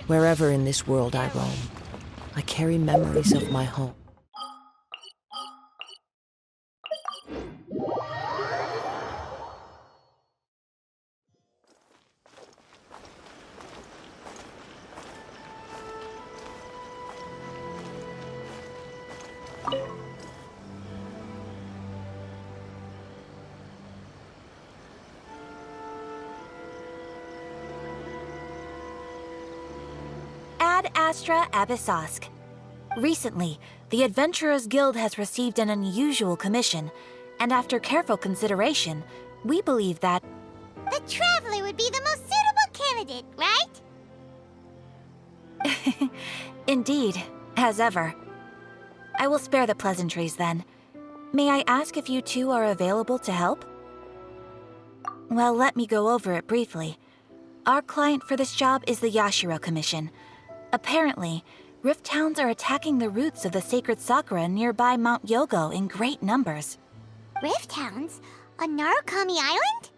Wherever in this world I roam, I carry memories of my home. Ad Astra Abyssosk. Recently, the Adventurers Guild has received an unusual commission, and after careful consideration, we believe that the Traveler would be the most suitable candidate, right? Indeed, as ever. I will spare the pleasantries then. May I ask if you two are available to help? Well, let me go over it briefly. Our client for this job is the Yashiro Commission. Apparently, Rift Hounds are attacking the roots of the sacred sakura nearby Mount Yogo in great numbers. Rift Hounds? On Narukami Island?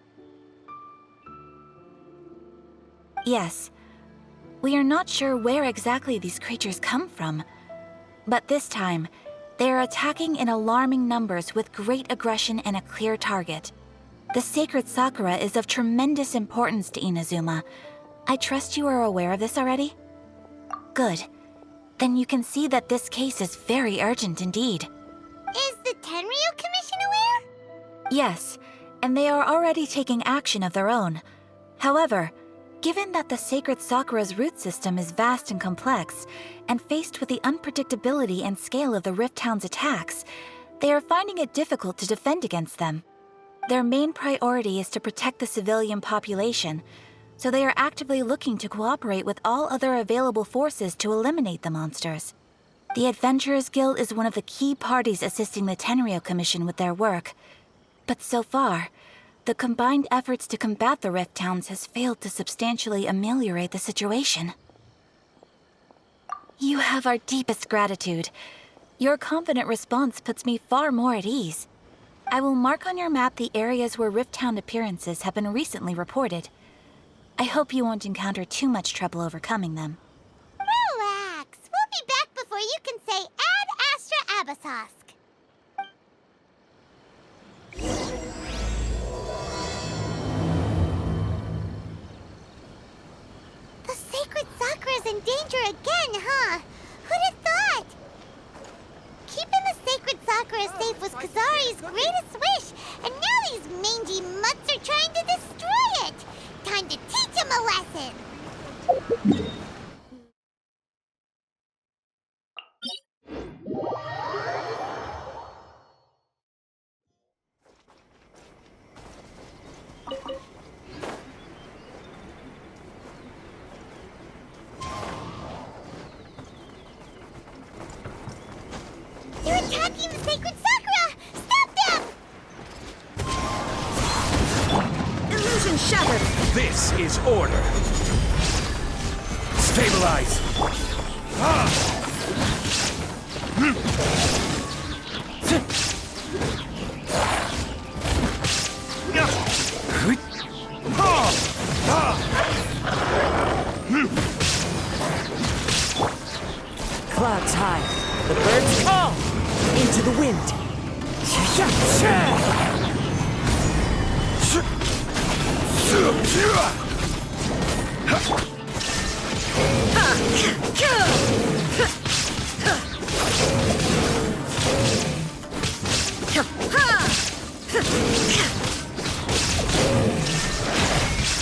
Yes. We are not sure where exactly these creatures come from. But this time, they are attacking in alarming numbers with great aggression and a clear target. The sacred sakura is of tremendous importance to Inazuma. I trust you are aware of this already? Good. Then you can see that this case is very urgent indeed. Is the Tenryu Commission aware? Yes, and they are already taking action of their own. However, given that the sacred sakura's root system is vast and complex, and faced with the unpredictability and scale of the Rift Hound's attacks, they are finding it difficult to defend against them. Their main priority is to protect the civilian population, so they are actively looking to cooperate with all other available forces to eliminate the monsters. The Adventurers Guild is one of the key parties assisting the Tenryu Commission with their work. But so far, the combined efforts to combat the Rift Hounds has failed to substantially ameliorate the situation. You have our deepest gratitude. Your confident response puts me far more at ease. I will mark on your map the areas where Rift Hound appearances have been recently reported. I hope you won't encounter too much trouble overcoming them. Relax. We'll be back before you can say Ad Astra Abyssosk. The sacred sakura's in danger again, huh? Who'd have thought? Keeping the sacred sakura safe was Kazari's greatest wish, and now these mangy mutts are trying to destroy it! Time to teach him a lesson! They're attacking the sacred sakura! Stop them! Illusion shattered! This is order! Stabilize! Clouds high, the birds call, into the wind.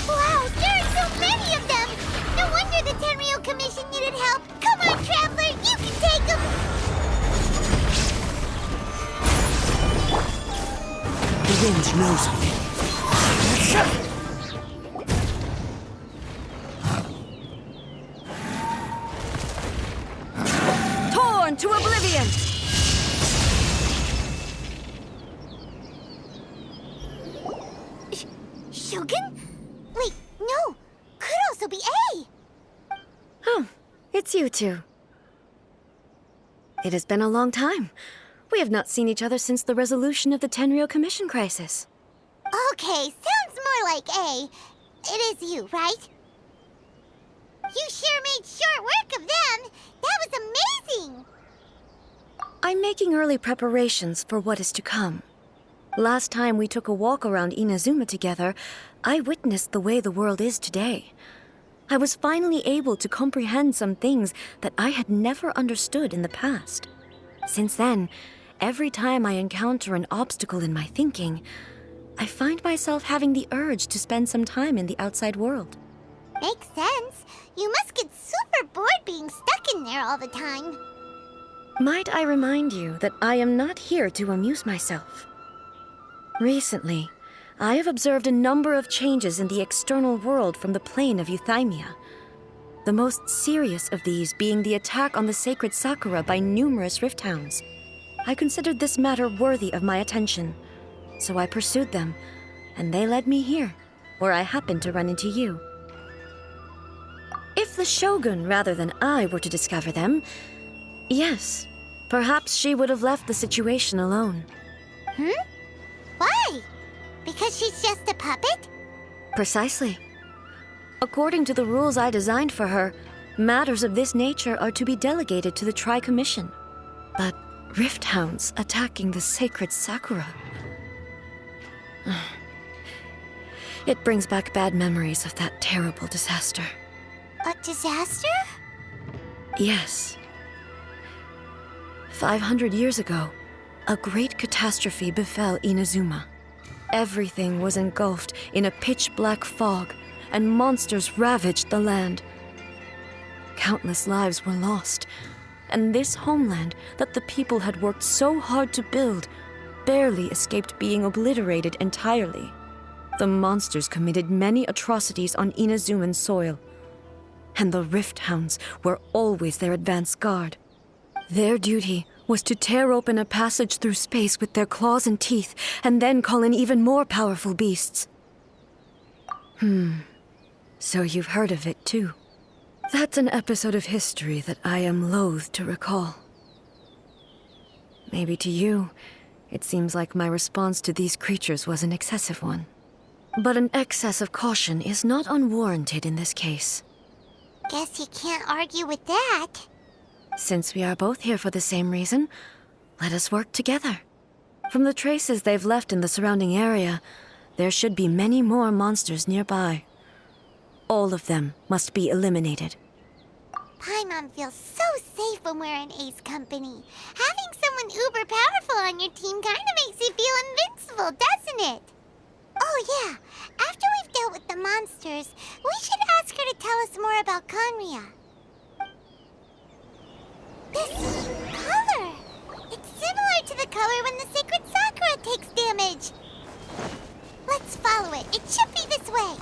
Wow, there are so many of them! No wonder the Tenryu Commission needed help! Come on, Traveler, you can take them! The wind knows me. Torn to oblivion! Shogun? Wait, no! Could also be A! Oh, it's you two. It has been a long time. We have not seen each other since the resolution of the Tenryu Commission crisis. Okay, sounds more like A. It is you, right? You sure made short work of them! That was amazing! I'm making early preparations for what is to come. Last time we took a walk around Inazuma together, I witnessed the way the world is today. I was finally able to comprehend some things that I had never understood in the past. Since then, every time I encounter an obstacle in my thinking, I find myself having the urge to spend some time in the outside world. Makes sense. You must get super bored being stuck in there all the time. Might I remind you that I am not here to amuse myself. Recently, I have observed a number of changes in the external world from the plane of Euthymia. The most serious of these being the attack on the sacred Sakura by numerous rift hounds. I considered this matter worthy of my attention, so I pursued them, and they led me here, where I happened to run into you. If the Shogun rather than I were to discover them, yes, perhaps she would have left the situation alone. Why? Because she's just a puppet? Precisely. According to the rules I designed for her, matters of this nature are to be delegated to the Tri-Commission. But rift hounds attacking the sacred Sakura... It brings back bad memories of that terrible disaster. A disaster? Yes. 500 years ago, a great catastrophe befell Inazuma. Everything was engulfed in a pitch-black fog, and monsters ravaged the land. Countless lives were lost, and this homeland that the people had worked so hard to build barely escaped being obliterated entirely. The monsters committed many atrocities on Inazuman soil, and the rift hounds were always their advance guard. Their duty was to tear open a passage through space with their claws and teeth, and then call in even more powerful beasts. So you've heard of it, too. That's an episode of history that I am loath to recall. Maybe to you, it seems like my response to these creatures was an excessive one. But an excess of caution is not unwarranted in this case. Guess you can't argue with that. Since we are both here for the same reason, let us work together. From the traces they've left in the surrounding area, there should be many more monsters nearby. All of them must be eliminated. Paimon feels so safe when we're in Ace Company. Having someone uber powerful on your team kinda makes you feel invincible, doesn't it? Oh yeah, after we've dealt with the monsters, we should ask her to tell us more about Conria. This color! It's similar to the color when the sacred Sakura takes damage. Let's follow it. It should be this way.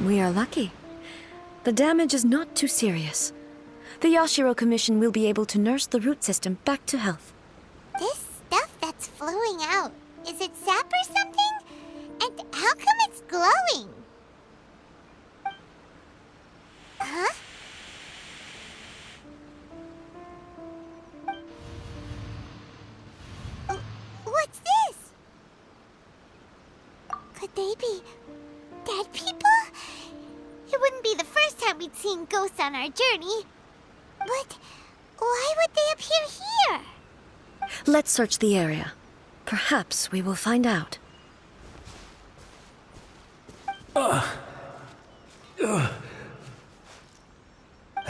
We are lucky. The damage is not too serious. The Yashiro Commission will be able to nurse the root system back to health. This stuff that's flowing out, is it sap or something? And how come it's glowing? Huh? What's this? Could they be dead people? It wouldn't be the first time we'd seen ghosts on our journey. But why would they appear here? Let's search the area. Perhaps we will find out. I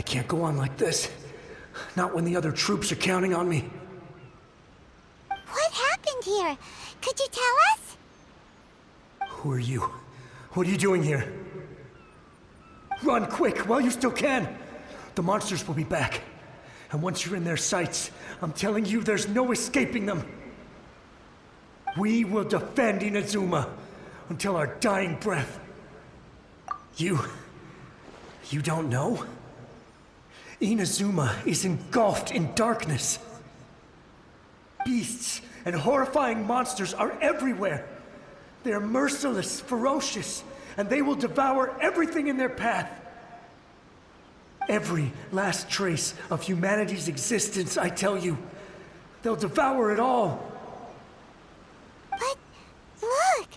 can't go on like this. Not when the other troops are counting on me. What happened here? Could you tell us? Who are you? What are you doing here? Run quick, while you still can! The monsters will be back. And once you're in their sights, I'm telling you, there's no escaping them. We will defend Inazuma until our dying breath. You don't know? Inazuma is engulfed in darkness. Beasts and horrifying monsters are everywhere. They're merciless, ferocious, and they will devour everything in their path. Every last trace of humanity's existence, I tell you. They'll devour it all. But look,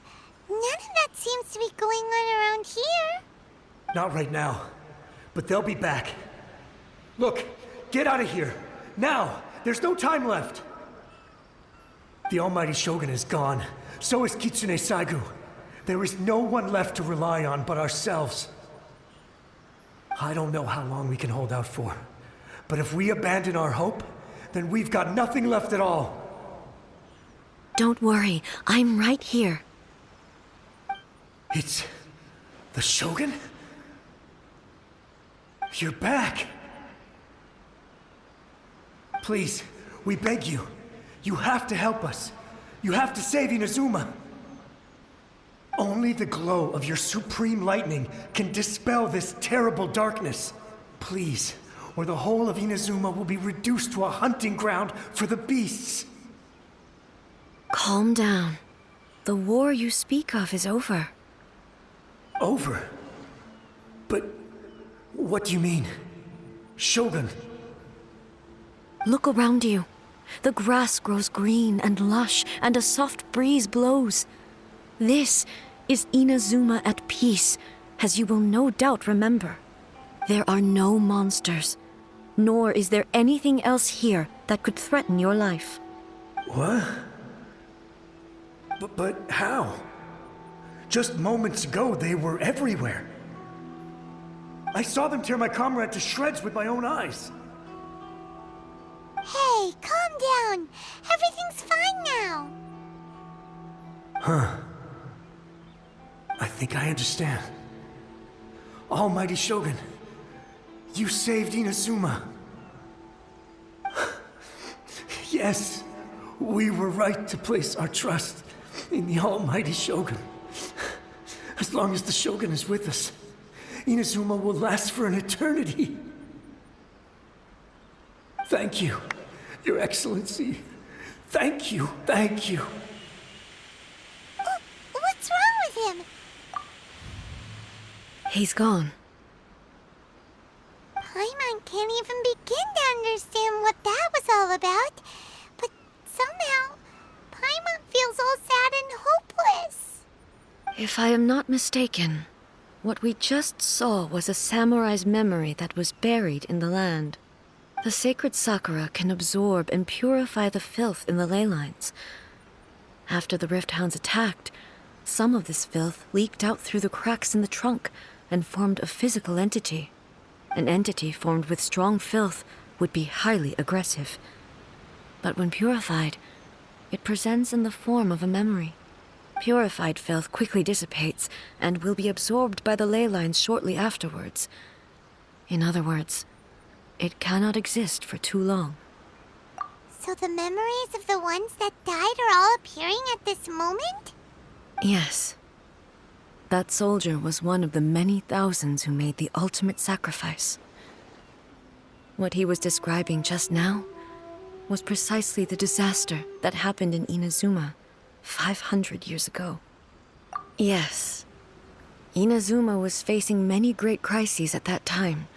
none of that seems to be going on around here. Not right now, but they'll be back. Look, get out of here. Now! There's no time left! The almighty Shogun is gone. So is Kitsune Saigu. There is no one left to rely on but ourselves. I don't know how long we can hold out for. But if we abandon our hope, then we've got nothing left at all. Don't worry, I'm right here. It's... the Shogun? You're back! Please, we beg you. You have to help us. You have to save Inazuma. Only the glow of your supreme lightning can dispel this terrible darkness. Please, or the whole of Inazuma will be reduced to a hunting ground for the beasts. Calm down. The war you speak of is over. Over? But what do you mean? Shogun? Look around you. The grass grows green and lush, and a soft breeze blows. This is Inazuma at peace, as you will no doubt remember. There are no monsters, nor is there anything else here that could threaten your life. What? But how? Just moments ago, they were everywhere. I saw them tear my comrade to shreds with my own eyes. Hey, calm down. Everything's fine now. Huh. I think I understand. Almighty Shogun, you saved Inazuma. Yes, we were right to place our trust in the Almighty Shogun. As long as the Shogun is with us, Inazuma will last for an eternity. Thank you, Your Excellency. Thank you, thank you. What's wrong with him? He's gone. Paimon can't even begin to understand what that was all about. But somehow, Paimon feels all sad and hopeless. If I am not mistaken, what we just saw was a samurai's memory that was buried in the land. The sacred sakura can absorb and purify the filth in the ley lines. After the Rift Hounds attacked, some of this filth leaked out through the cracks in the trunk and formed a physical entity. An entity formed with strong filth would be highly aggressive. But when purified, it presents in the form of a memory. Purified filth quickly dissipates and will be absorbed by the ley lines shortly afterwards. In other words, it cannot exist for too long. So the memories of the ones that died are all appearing at this moment? Yes. That soldier was one of the many thousands who made the ultimate sacrifice. What he was describing just now was precisely the disaster that happened in Inazuma 500 years ago. Yes. Inazuma was facing many great crises at that time.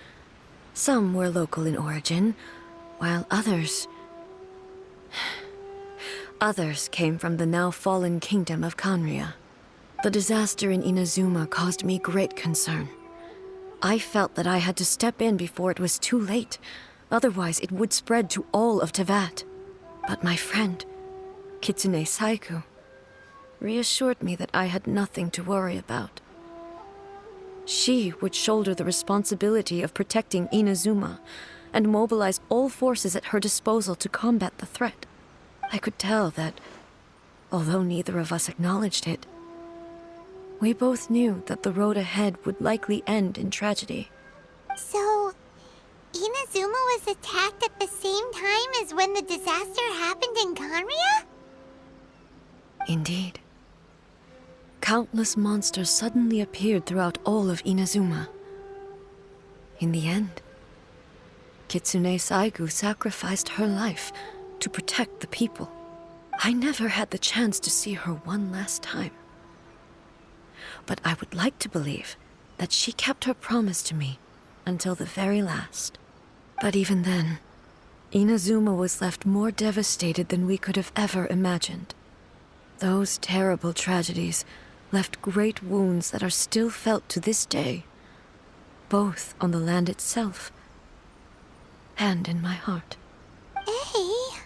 Some were local in origin, while others came from the now fallen kingdom of Kanria. The disaster in Inazuma caused me great concern. I felt that I had to step in before it was too late, otherwise it would spread to all of Tevat. But my friend, Kitsune Saiku, reassured me that I had nothing to worry about. She would shoulder the responsibility of protecting Inazuma and mobilize all forces at her disposal to combat the threat. I could tell that, although neither of us acknowledged it, we both knew that the road ahead would likely end in tragedy. So, Inazuma was attacked at the same time as when the disaster happened in Kanria? Indeed. Countless monsters suddenly appeared throughout all of Inazuma. In the end, Kitsune Saigu sacrificed her life to protect the people. I never had the chance to see her one last time. But I would like to believe that she kept her promise to me until the very last. But even then, Inazuma was left more devastated than we could have ever imagined. Those terrible tragedies left great wounds that are still felt to this day, both on the land itself and in my heart. Hey.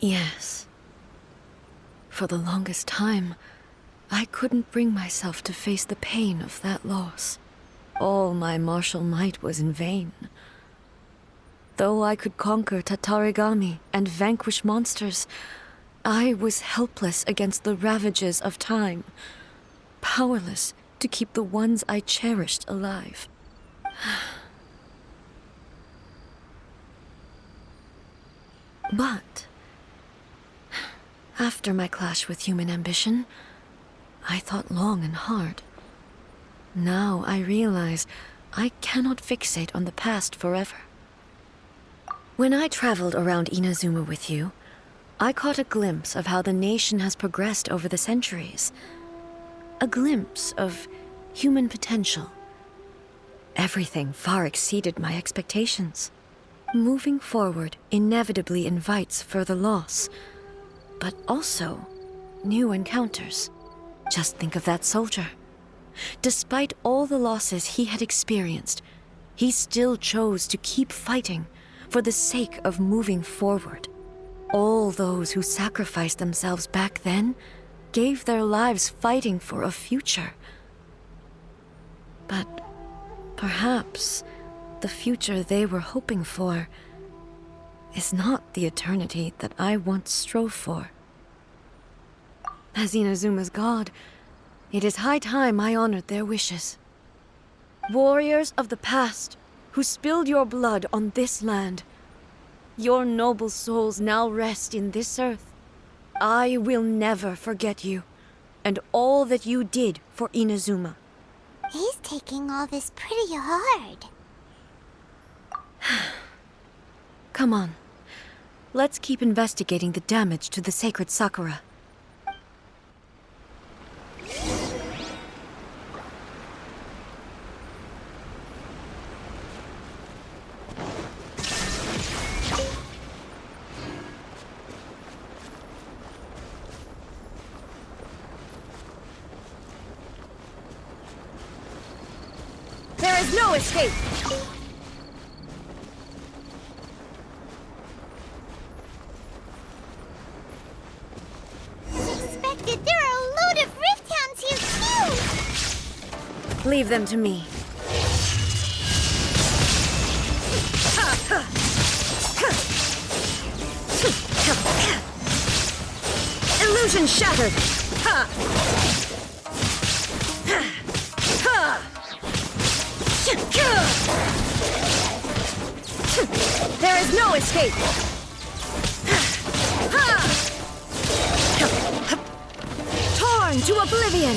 Yes. For the longest time, I couldn't bring myself to face the pain of that loss. All my martial might was in vain. Though I could conquer Tatarigami and vanquish monsters, I was helpless against the ravages of time, powerless to keep the ones I cherished alive. But after my clash with human ambition, I thought long and hard. Now I realize I cannot fixate on the past forever. When I traveled around Inazuma with you, I caught a glimpse of how the nation has progressed over the centuries. A glimpse of human potential. Everything far exceeded my expectations. Moving forward inevitably invites further loss, but also new encounters. Just think of that soldier. Despite all the losses he had experienced, he still chose to keep fighting for the sake of moving forward. All those who sacrificed themselves back then gave their lives fighting for a future. But perhaps the future they were hoping for is not the eternity that I once strove for. As Inazuma's god, it is high time I honored their wishes. Warriors of the past, who spilled your blood on this land, your noble souls now rest in this earth. I will never forget you, and all that you did for Inazuma. He's taking all this pretty hard. Come on. Let's keep investigating the damage to the sacred Sakura. There is no escape! As expected, there are a load of rift hounds here too! Leave them to me. Illusion shattered! There is no escape! Torn to oblivion!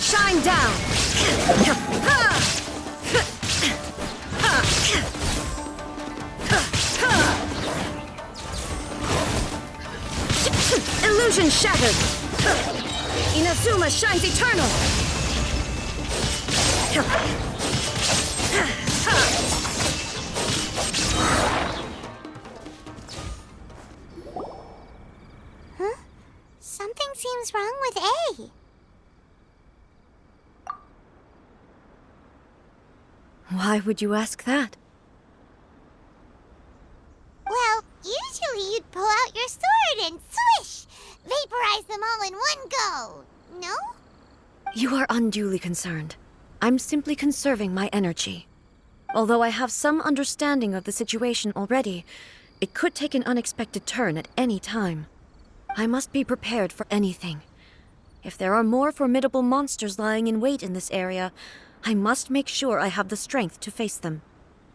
Shine down! Illusion shattered! Inazuma shines eternal! Huh? Something seems wrong with A. Why would you ask that? Well, usually you'd pull out your sword and swish! Vaporize them all in one go, no? You are unduly concerned. I'm simply conserving my energy. Although I have some understanding of the situation already, it could take an unexpected turn at any time. I must be prepared for anything. If there are more formidable monsters lying in wait in this area, I must make sure I have the strength to face them.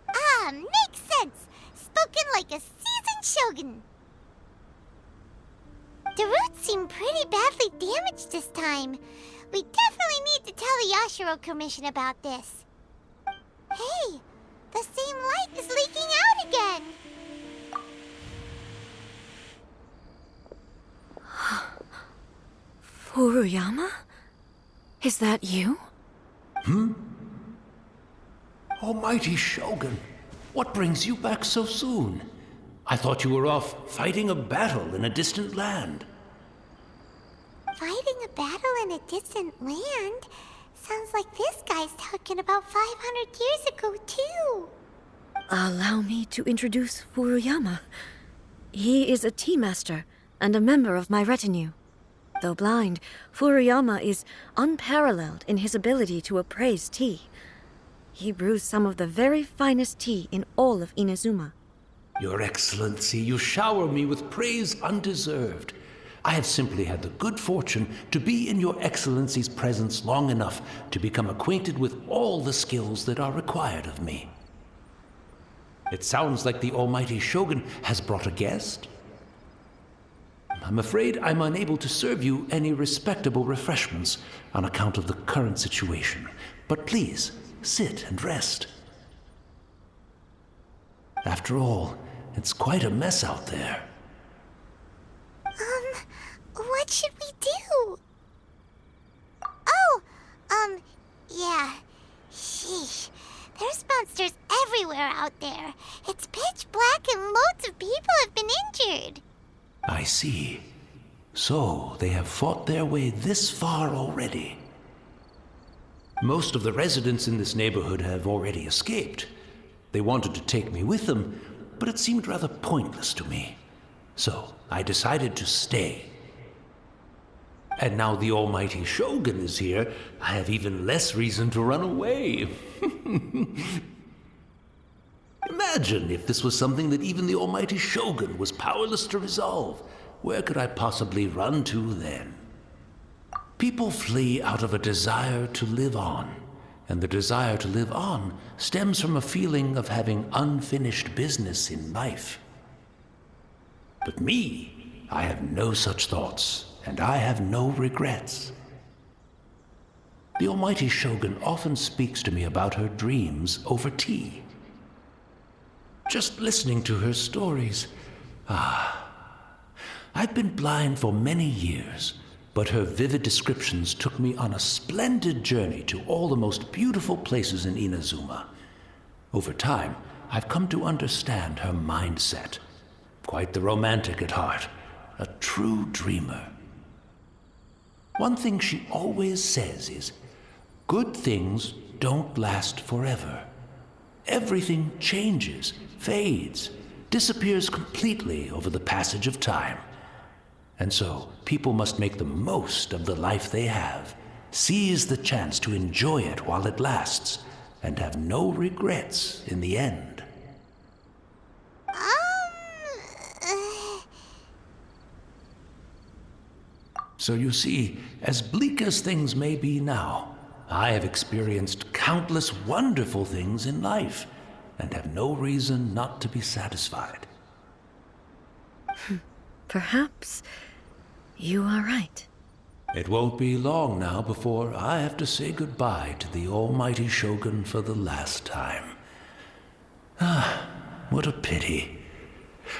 Ah, makes sense! Spoken like a seasoned shogun. The roots seem pretty badly damaged this time. We definitely need to tell the Yashiro Commission about this. Hey, the same light is leaking out again. Furuyama? Is that you? Almighty Shogun, what brings you back so soon? I thought you were off fighting a battle in a distant land. Fighting a battle in a distant land? Sounds like this guy's talking about 500 years ago, too. Allow me to introduce Furuyama. He is a tea master and a member of my retinue. Though blind, Furuyama is unparalleled in his ability to appraise tea. He brews some of the very finest tea in all of Inazuma. Your Excellency, you shower me with praise undeserved. I have simply had the good fortune to be in Your Excellency's presence long enough to become acquainted with all the skills that are required of me. It sounds like the Almighty Shogun has brought a guest. I'm afraid I'm unable to serve you any respectable refreshments on account of the current situation, but please, sit and rest. After all, it's quite a mess out there. What should we do? Yeah. Sheesh. There's monsters everywhere out there. It's pitch black and loads of people have been injured. I see. So, they have fought their way this far already. Most of the residents in this neighborhood have already escaped. They wanted to take me with them, but it seemed rather pointless to me. So, I decided to stay. And now the Almighty Shogun is here, I have even less reason to run away. Imagine if this was something that even the Almighty Shogun was powerless to resolve. Where could I possibly run to then? People flee out of a desire to live on, and the desire to live on stems from a feeling of having unfinished business in life. But me, I have no such thoughts, and I have no regrets. The Almighty Shogun often speaks to me about her dreams over tea. Just listening to her stories, I've been blind for many years, but her vivid descriptions took me on a splendid journey to all the most beautiful places in Inazuma. Over time, I've come to understand her mindset. Quite the romantic at heart, a true dreamer. One thing she always says is, good things don't last forever. Everything changes, fades, disappears completely over the passage of time. And so, people must make the most of the life they have, seize the chance to enjoy it while it lasts, and have no regrets in the end. So you see, as bleak as things may be now, I have experienced countless wonderful things in life, and have no reason not to be satisfied. Perhaps you are right. It won't be long now before I have to say goodbye to the Almighty Shogun for the last time. What a pity.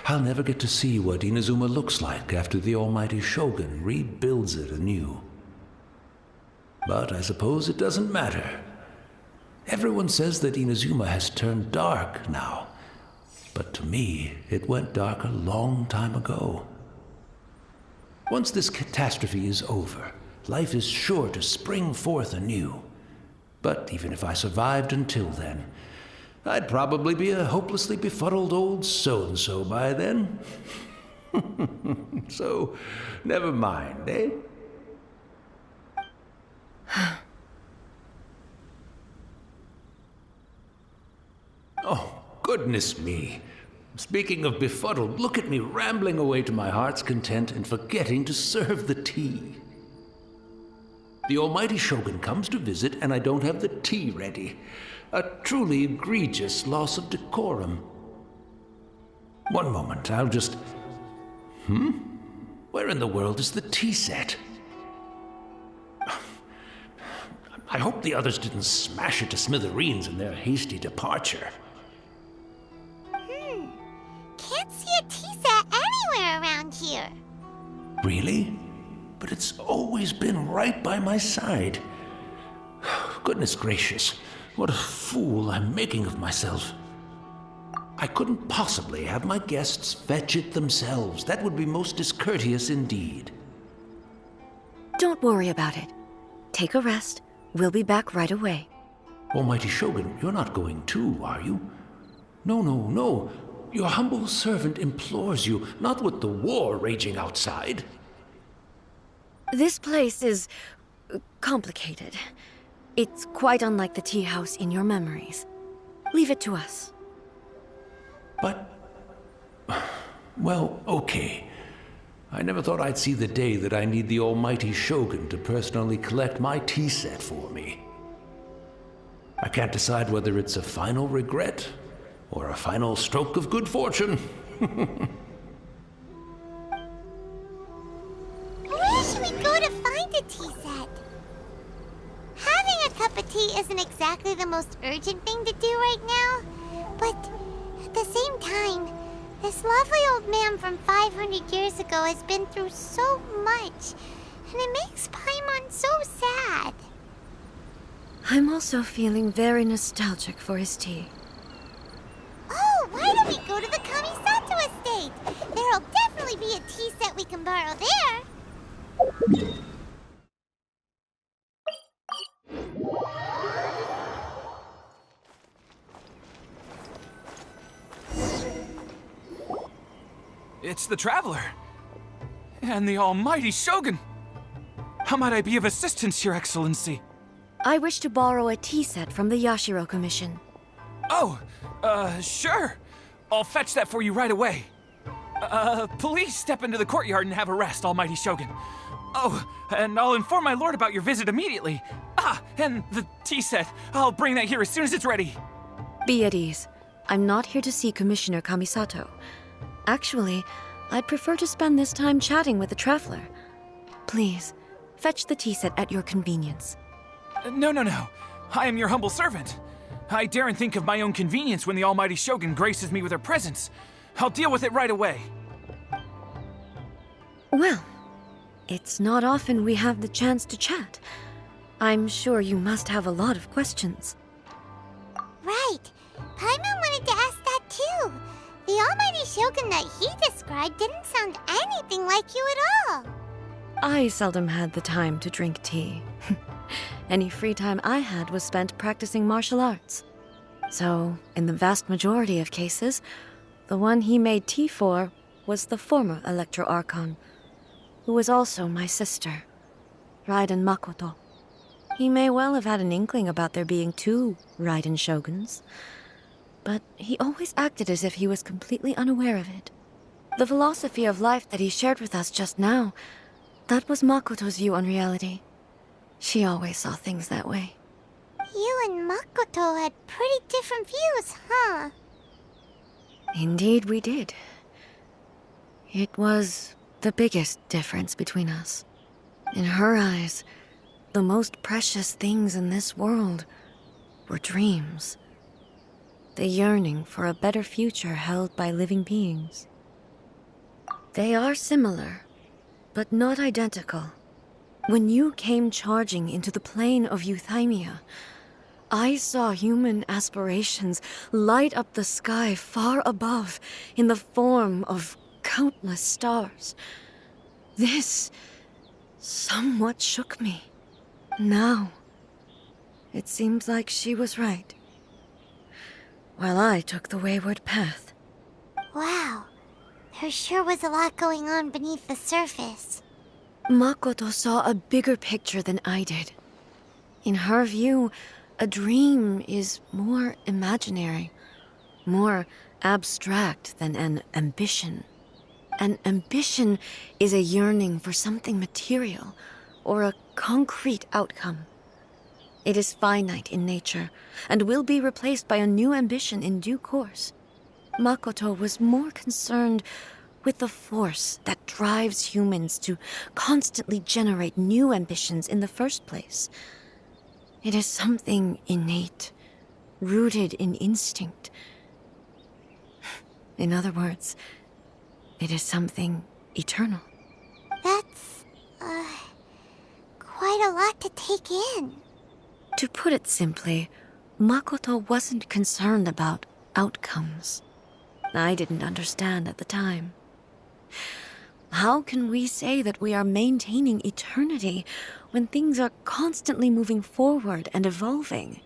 I'll never get to see what Inazuma looks like after the Almighty Shogun rebuilds it anew. But I suppose it doesn't matter. Everyone says that Inazuma has turned dark now. But to me, it went dark a long time ago. Once this catastrophe is over, life is sure to spring forth anew. But even if I survived until then, I'd probably be a hopelessly befuddled old so-and-so by then. So, never mind, eh? Oh, goodness me. Speaking of befuddled, look at me rambling away to my heart's content and forgetting to serve the tea. The almighty Shogun comes to visit and I don't have the tea ready. A truly egregious loss of decorum. One moment, I'll just... Where in the world is the tea set? I hope the others didn't smash it to smithereens in their hasty departure. Can't see a tea set anywhere around here. Really? But it's always been right by my side. Goodness gracious, what a fool I'm making of myself. I couldn't possibly have my guests fetch it themselves. That would be most discourteous indeed. Don't worry about it. Take a rest. We'll be back right away. Almighty Shogun, you're not going too, are you? No. Your humble servant implores you, not with the war raging outside. This place is complicated. It's quite unlike the tea house in your memories. Leave it to us. But... well, okay. I never thought I'd see the day that I need the almighty Shogun to personally collect my tea set for me. I can't decide whether it's a final regret or a final stroke of good fortune. Where should we go to find a tea set? Having a cup of tea isn't exactly the most urgent thing to do right now, but at the same time, this lovely old man from 500 years ago has been through so much, and it makes Paimon so sad. I'm also feeling very nostalgic for his tea. Oh, why don't we go to the Kamisato estate? There'll definitely be a tea set we can borrow there. It's the Traveler. And the almighty Shogun. How might I be of assistance, Your Excellency? I wish to borrow a tea set from the Yashiro Commission. Oh, sure. I'll fetch that for you right away. Please step into the courtyard and have a rest, almighty Shogun. Oh, and I'll inform my lord about your visit immediately. Ah, and the tea set. I'll bring that here as soon as it's ready. Be at ease. I'm not here to see Commissioner Kamisato. Actually, I'd prefer to spend this time chatting with the Traveler. Please, fetch the tea set at your convenience. No. I am your humble servant. I daren't think of my own convenience when the almighty Shogun graces me with her presence. I'll deal with it right away. Well, it's not often we have the chance to chat. I'm sure you must have a lot of questions. Right. Paimon wanted to ask that too. The almighty Shogun that he described didn't sound anything like you at all. I seldom had the time to drink tea. Any free time I had was spent practicing martial arts. So, in the vast majority of cases, the one he made tea for was the former Electro Archon, who was also my sister, Raiden Makoto. He may well have had an inkling about there being two Raiden Shoguns, but he always acted as if he was completely unaware of it. The philosophy of life that he shared with us just now, that was Makoto's view on reality. She always saw things that way. You and Makoto had pretty different views, huh? Indeed we did. It was the biggest difference between us. In her eyes, the most precious things in this world were dreams. The yearning for a better future held by living beings. They are similar, but not identical. When you came charging into the plain of Euthymia, I saw human aspirations light up the sky far above in the form of countless stars. This somewhat shook me. Now, it seems like she was right, while I took the wayward path. Wow, there sure was a lot going on beneath the surface. Makoto saw a bigger picture than I did. In her view, a dream is more imaginary, more abstract than an ambition. An ambition is a yearning for something material or a concrete outcome. It is finite in nature and will be replaced by a new ambition in due course. Makoto was more concerned with the force that drives humans to constantly generate new ambitions in the first place. It is something innate, rooted in instinct. In other words, it is something eternal. That's, quite a lot to take in. To put it simply, Makoto wasn't concerned about outcomes. I didn't understand at the time. How can we say that we are maintaining eternity when things are constantly moving forward and evolving?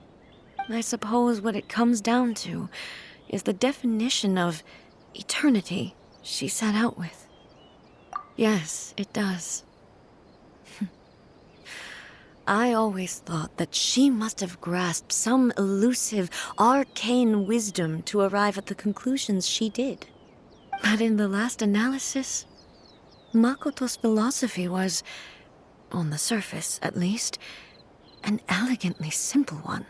I suppose what it comes down to is the definition of eternity she set out with. Yes, it does. I always thought that she must have grasped some elusive, arcane wisdom to arrive at the conclusions she did. But in the last analysis, Makoto's philosophy was, on the surface at least, an elegantly simple one.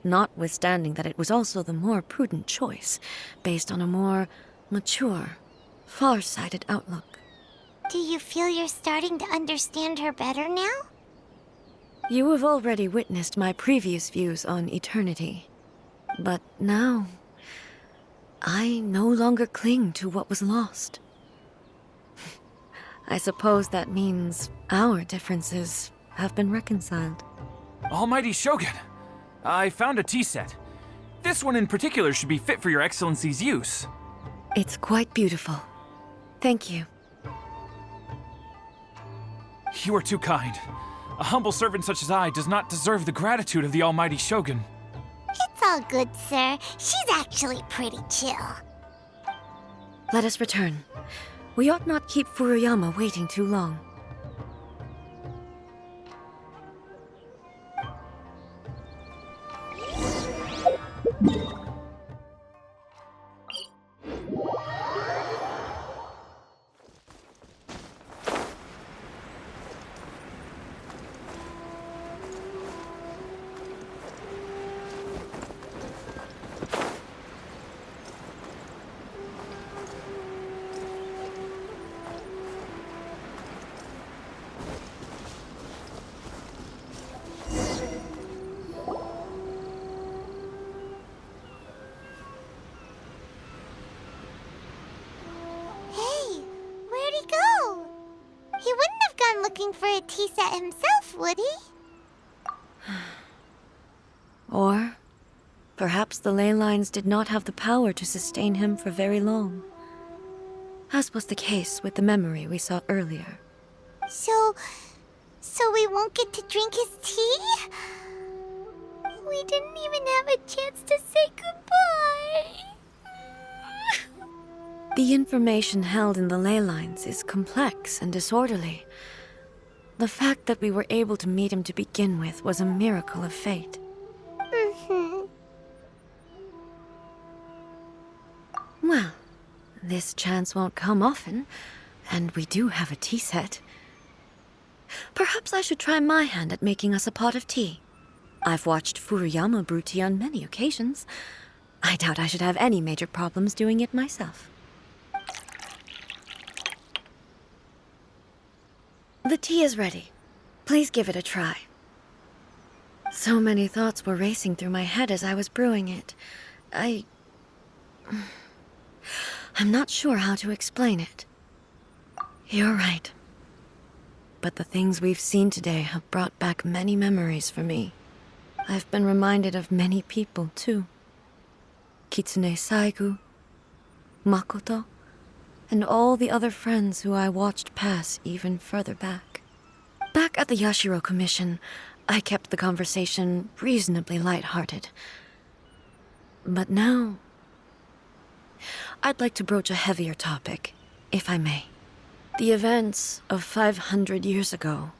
Notwithstanding that it was also the more prudent choice, based on a more mature, far-sighted outlook. Do you feel you're starting to understand her better now? You have already witnessed my previous views on eternity. But now, I no longer cling to what was lost. I suppose that means our differences have been reconciled. Almighty Shogun, I found a tea set. This one in particular should be fit for your Excellency's use. It's quite beautiful. Thank you. You are too kind. A humble servant such as I does not deserve the gratitude of the Almighty Shogun. It's all good, sir. She's actually pretty chill. Let us return. We ought not keep Furuyama waiting too long. Looking for a tea set himself, would he? Or perhaps the ley lines did not have the power to sustain him for very long, as was the case with the memory we saw earlier. So we won't get to drink his tea? We didn't even have a chance to say goodbye. The information held in the ley lines is complex and disorderly. The fact that we were able to meet him to begin with was a miracle of fate. Well, this chance won't come often, and we do have a tea set. Perhaps I should try my hand at making us a pot of tea. I've watched Furuyama brew tea on many occasions. I doubt I should have any major problems doing it myself. The tea is ready. Please give it a try. So many thoughts were racing through my head as I was brewing it. I'm not sure how to explain it. You're right. But the things we've seen today have brought back many memories for me. I've been reminded of many people, too. Kitsune Saigu, Makoto, and all the other friends who I watched pass even further back. Back at the Yashiro Commission, I kept the conversation reasonably light-hearted. But now, I'd like to broach a heavier topic, if I may. The events of 500 years ago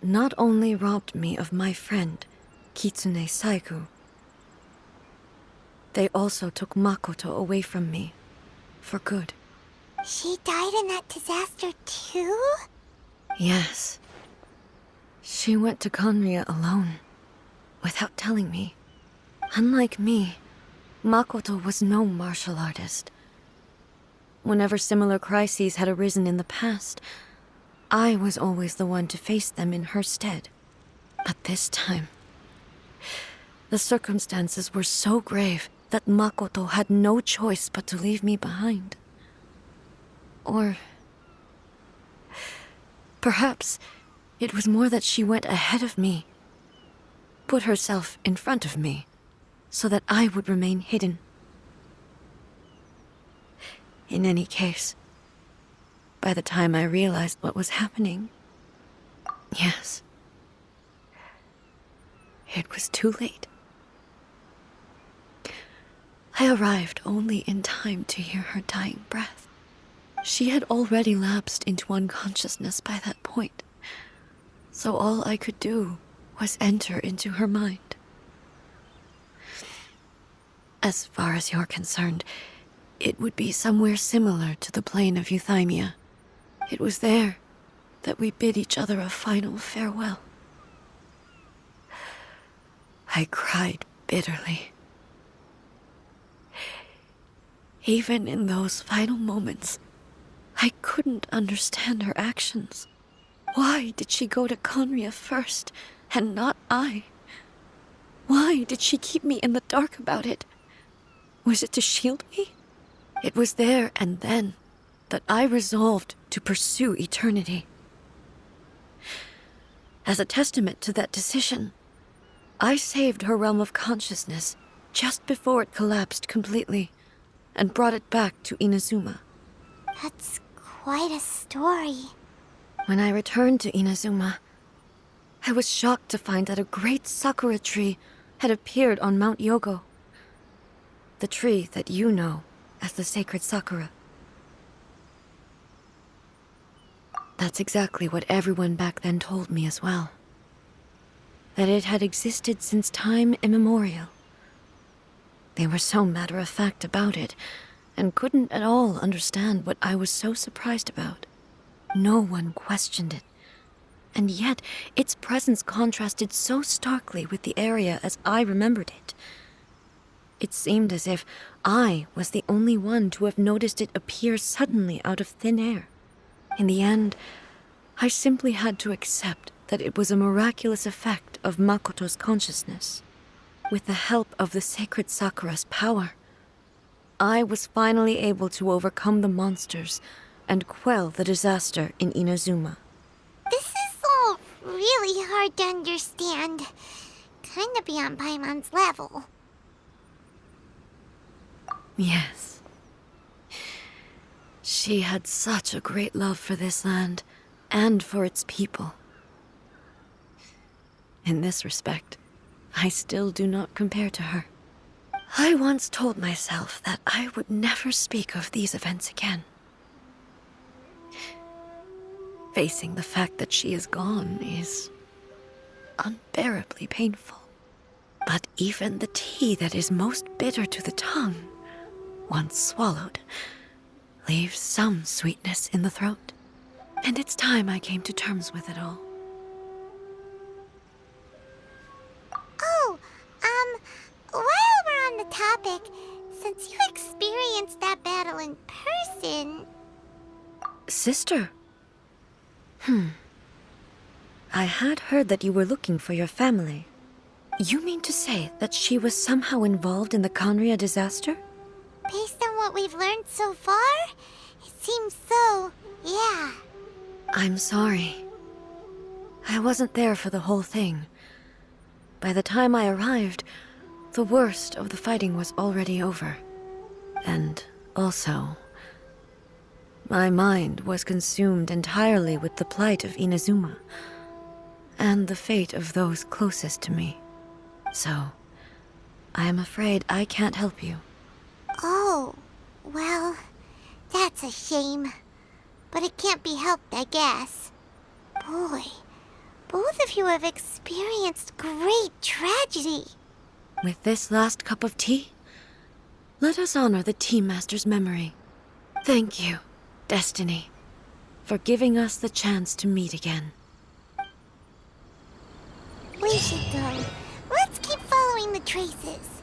not only robbed me of my friend, Kitsune Saigu, they also took Makoto away from me, for good. She died in that disaster too? Yes. She went to Conria alone, without telling me. Unlike me, Makoto was no martial artist. Whenever similar crises had arisen in the past, I was always the one to face them in her stead. But this time, the circumstances were so grave that Makoto had no choice but to leave me behind. Or perhaps it was more that she went ahead of me, put herself in front of me, so that I would remain hidden. In any case, by the time I realized what was happening, yes, it was too late. I arrived only in time to hear her dying breath. She had already lapsed into unconsciousness by that point, so all I could do was enter into her mind. As far as you're concerned, it would be somewhere similar to the plane of Euthymia. It was there that we bid each other a final farewell. I cried bitterly. Even in those final moments, I couldn't understand her actions. Why did she go to Conria first, and not I? Why did she keep me in the dark about it? Was it to shield me? It was there and then that I resolved to pursue eternity. As a testament to that decision, I saved her realm of consciousness just before it collapsed completely, and brought it back to Inazuma. That's quite a story. When I returned to Inazuma, I was shocked to find that a great sakura tree had appeared on Mount Yogo. The tree that you know as the sacred sakura. That's exactly what everyone back then told me as well. That it had existed since time immemorial. They were so matter-of-fact about it, and couldn't at all understand what I was so surprised about. No one questioned it, and yet its presence contrasted so starkly with the area as I remembered it. It seemed as if I was the only one to have noticed it appear suddenly out of thin air. In the end, I simply had to accept that it was a miraculous effect of Makoto's consciousness. With the help of the sacred sakura's power, I was finally able to overcome the monsters and quell the disaster in Inazuma. This is all really hard to understand. Kinda beyond Paimon's level. Yes. She had such a great love for this land, and for its people. In this respect, I still do not compare to her. I once told myself that I would never speak of these events again. Facing the fact that she is gone is unbearably painful. But even the tea that is most bitter to the tongue, once swallowed, leaves some sweetness in the throat. And it's time I came to terms with it all. Oh, while we're on the topic, since you experienced that battle in person... Sister? I had heard that you were looking for your family. You mean to say that she was somehow involved in the Conria disaster? Based on what we've learned so far, it seems so, yeah. I'm sorry. I wasn't there for the whole thing. by the time I arrived, the worst of the fighting was already over. And also, my mind was consumed entirely with the plight of Inazuma, and the fate of those closest to me. So, I am afraid I can't help you. Oh, well, that's a shame. But it can't be helped, I guess. Boy, both of you have experienced great tragedy. With this last cup of tea, let us honor the Tea Master's memory. Thank you, Destiny, for giving us the chance to meet again. We should go. Let's keep following the traces.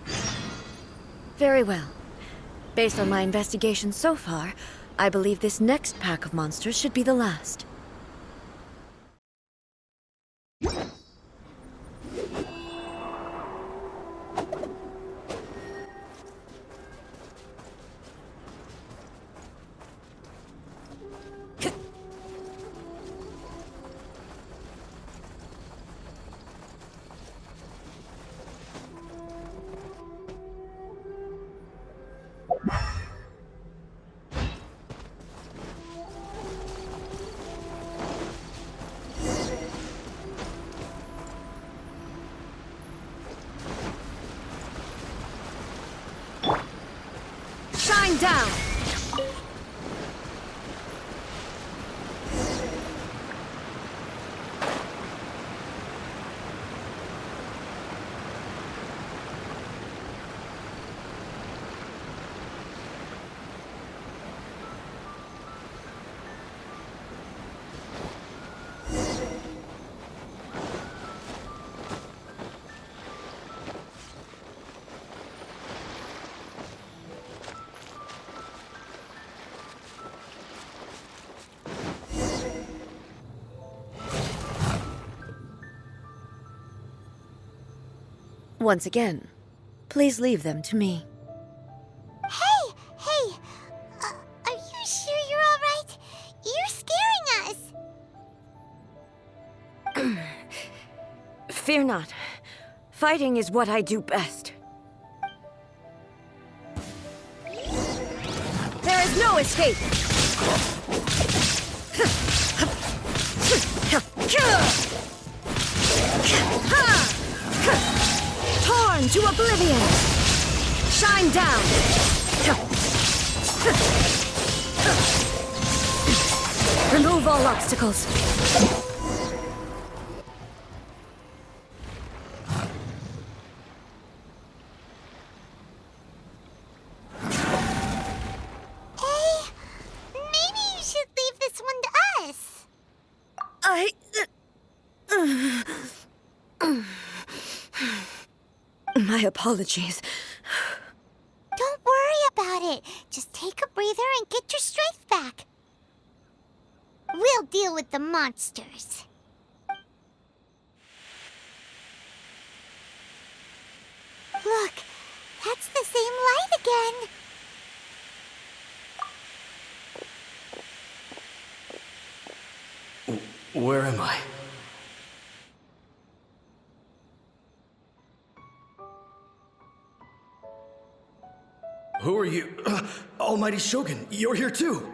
Very well. Based on my investigation so far, I believe this next pack of monsters should be the last. Shine down! Once again, please leave them to me. Hey! Are you sure you're all right? You're scaring us! Fear not. Fighting is what I do best. There is no escape! Torn to oblivion! Shine down! Remove all obstacles. Maybe you should leave this one to us. My apologies. Don't worry about it. Just take a breather and get your strength back. We'll deal with the monsters. Look, that's the same light again. Where am I? Who are you? Almighty Shogun, you're here too!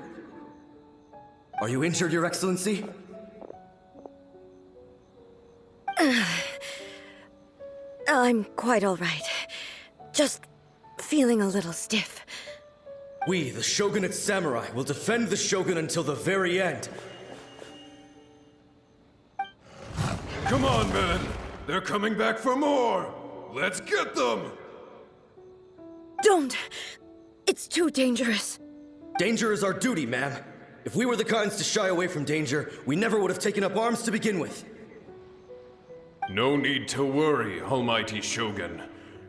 Are you injured, Your Excellency? I'm quite all right. Just feeling a little stiff. We, the Shogunate Samurai, will defend the Shogun until the very end. Come on, men! They're coming back for more! Let's get them! Don't! It's too dangerous. Danger is our duty, ma'am. If we were the kinds to shy away from danger, we never would have taken up arms to begin with. No need to worry, Almighty Shogun.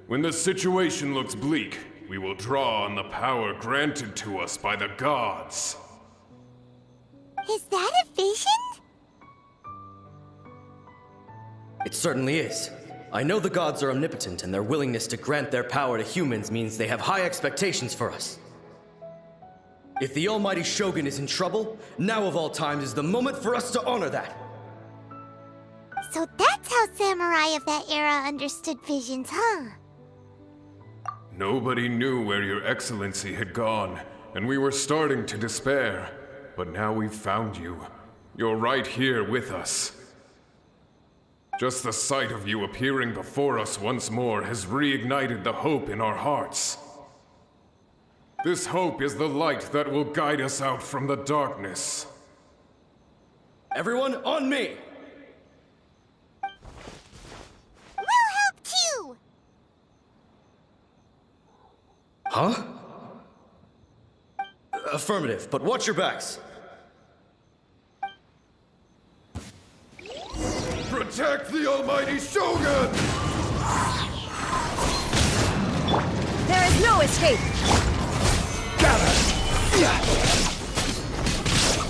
When the situation looks bleak, we will draw on the power granted to us by the gods. Is that a vision? It certainly is. I know the gods are omnipotent, and their willingness to grant their power to humans means they have high expectations for us. If the Almighty Shogun is in trouble, now of all times is the moment for us to honor that. So that's how samurai of that era understood visions, huh? Nobody knew where your excellency had gone, and we were starting to despair. But now we've found you. You're right here with us. Just the sight of you appearing before us once more has reignited the hope in our hearts. This hope is the light that will guide us out from the darkness. Everyone, on me! We'll help too! Huh? Affirmative, but watch your backs. Protect the almighty Shogun! There is no escape!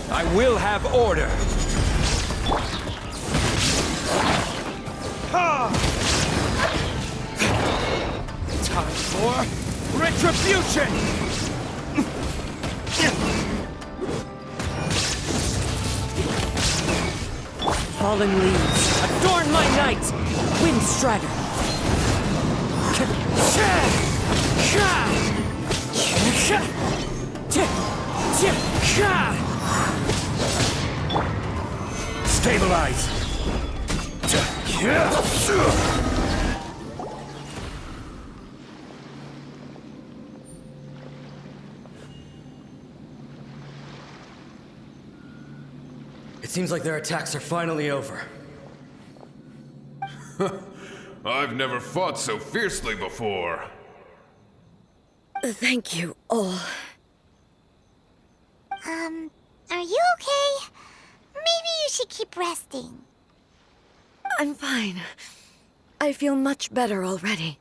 I will have order. Time for retribution! Fallen leaves, adorn my night! Wind Strider! Stabilize! It seems like their attacks are finally over. I've never fought so fiercely before. Thank you all. Are you okay? Maybe you should keep resting. I'm fine. I feel much better already.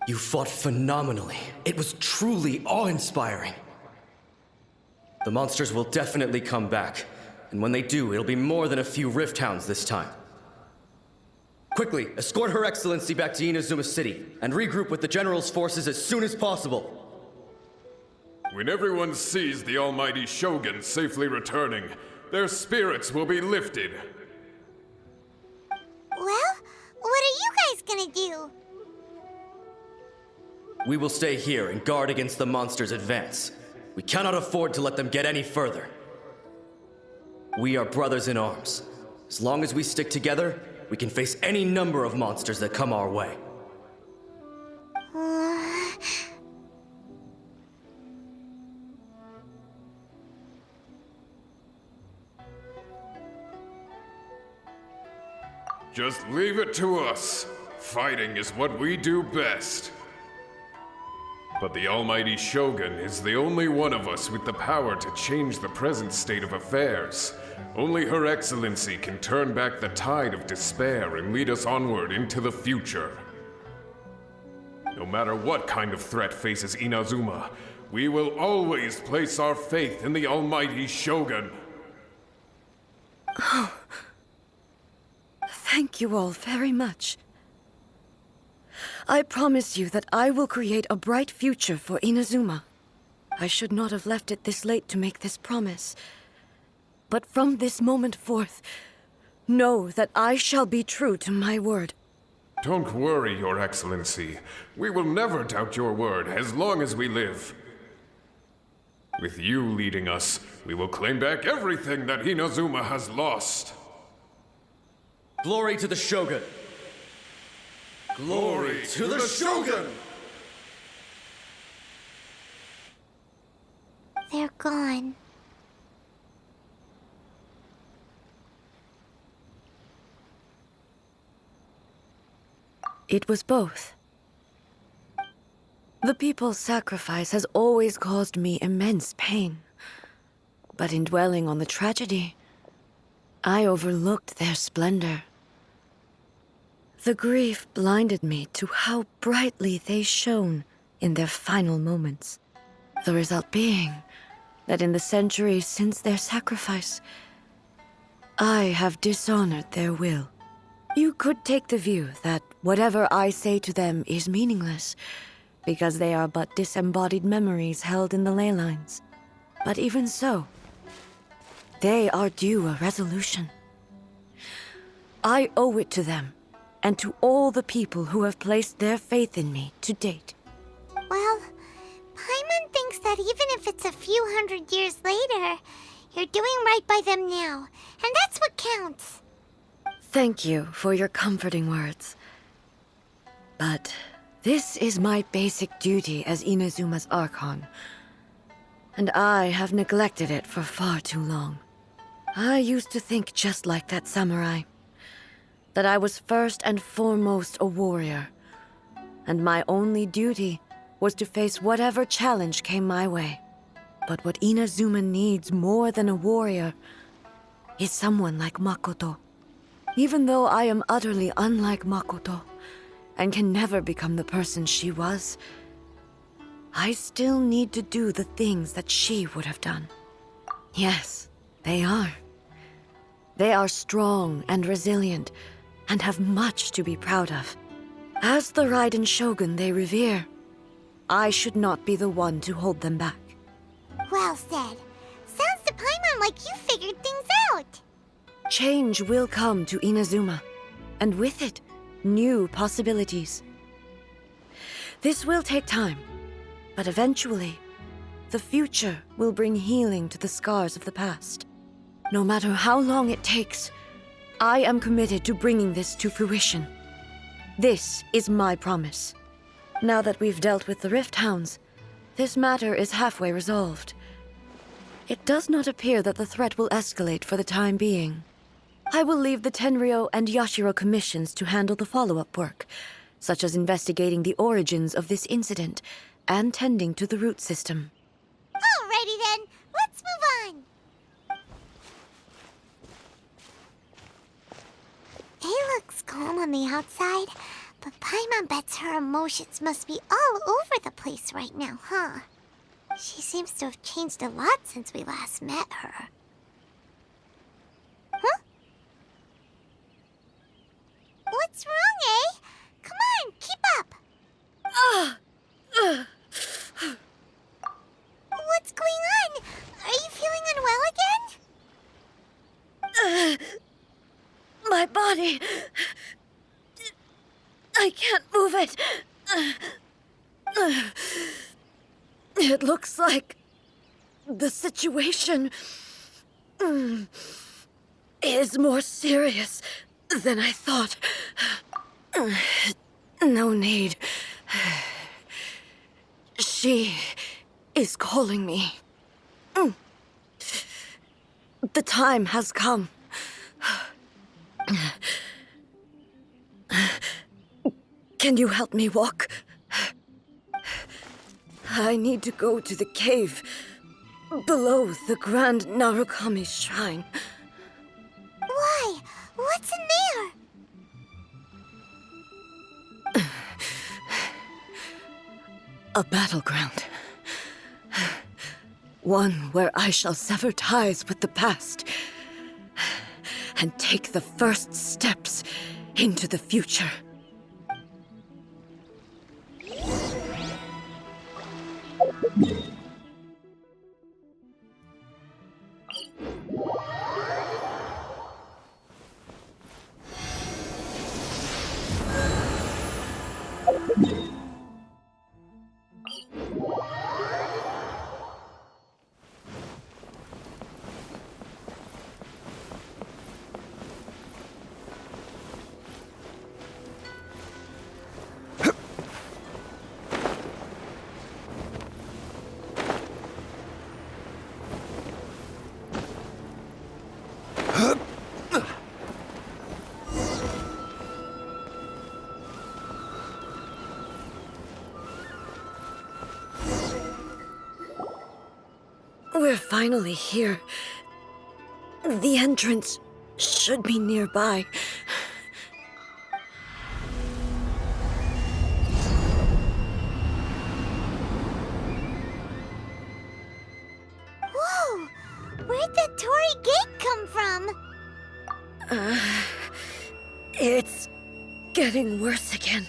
You fought phenomenally. It was truly awe-inspiring. The monsters will definitely come back. And when they do, it'll be more than a few Rift Hounds this time. Quickly, escort Her Excellency back to Inazuma City, and regroup with the General's forces as soon as possible. When everyone sees the almighty Shogun safely returning, their spirits will be lifted. Well, what are you guys gonna do? We will stay here and guard against the monsters' advance. We cannot afford to let them get any further. We are brothers in arms. As long as we stick together, we can face any number of monsters that come our way. Just leave it to us. Fighting is what we do best. But the almighty Shogun is the only one of us with the power to change the present state of affairs. Only Her Excellency can turn back the tide of despair and lead us onward into the future. No matter what kind of threat faces Inazuma, we will always place our faith in the almighty Shogun. Oh. Thank you all very much. I promise you that I will create a bright future for Inazuma. I should not have left it this late to make this promise. But from this moment forth, know that I shall be true to my word. Don't worry, Your Excellency. We will never doubt your word as long as we live. With you leading us, we will claim back everything that Inazuma has lost. Glory to the Shogun! Glory to the Shogun! They're gone. It was both. The people's sacrifice has always caused me immense pain. But in dwelling on the tragedy, I overlooked their splendor. The grief blinded me to how brightly they shone in their final moments. The result being that in the centuries since their sacrifice, I have dishonored their will. You could take the view that whatever I say to them is meaningless, because they are but disembodied memories held in the ley lines. But even so, they are due a resolution. I owe it to them, and to all the people who have placed their faith in me to date. Well, Paimon thinks that even if it's a few hundred years later, you're doing right by them now, and that's what counts. Thank you for your comforting words. But this is my basic duty as Inazuma's Archon, and I have neglected it for far too long. I used to think just like that samurai, that I was first and foremost a warrior, and my only duty was to face whatever challenge came my way. But what Inazuma needs more than a warrior is someone like Makoto. Even though I am utterly unlike Makoto, and can never become the person she was, I still need to do the things that she would have done. Yes, they are. They are strong and resilient, and have much to be proud of. As the Raiden Shogun they revere, I should not be the one to hold them back. Well said. Sounds to Paimon like you figured things out. Change will come to Inazuma, and with it, new possibilities. This will take time, but eventually, the future will bring healing to the scars of the past. No matter how long it takes, I am committed to bringing this to fruition. This is my promise. Now that we've dealt with the Rift Hounds, this matter is halfway resolved. It does not appear that the threat will escalate for the time being. I will leave the Tenryo and Yashiro commissions to handle the follow-up work, such as investigating the origins of this incident and tending to the root system. Alrighty then, let's move on. It looks calm on the outside, but Paimon bets her emotions must be all over the place right now, huh? She seems to have changed a lot since we last met her. Huh? What's wrong, eh? Come on, keep up! What's going on? Are you feeling unwell again? My body... I can't move it. It looks like the situation is more serious than I thought. No need. She is calling me. The time has come. Can you help me walk? I need to go to the cave below the Grand Narukami Shrine. Why? What's in there? A battleground. One where I shall sever ties with the past and take the first steps into the future. We're finally here. The entrance should be nearby. Whoa! Where'd that Torii gate come from? It's getting worse again.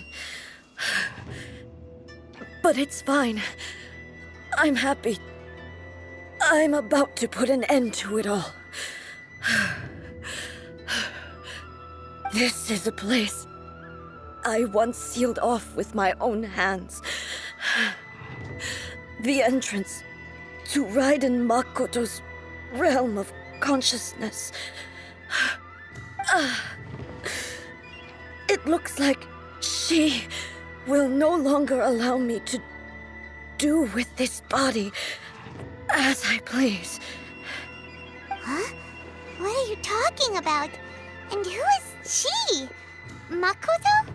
But it's fine. I'm happy. I'm about to put an end to it all. This is a place I once sealed off with my own hands. The entrance to Raiden Makoto's realm of consciousness. It looks like she will no longer allow me to do with this body as I please. Huh? What are you talking about? And who is she? Makoto?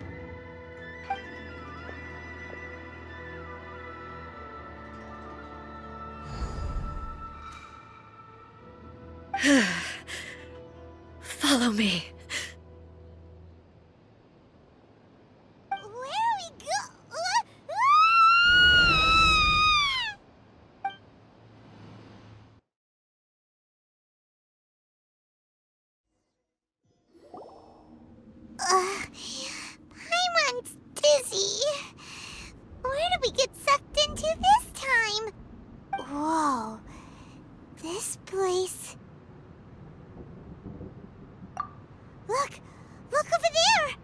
Follow me. Where are we go? Paimon's dizzy. Where did we get sucked into this time? Whoa. This place... Look! Look over there!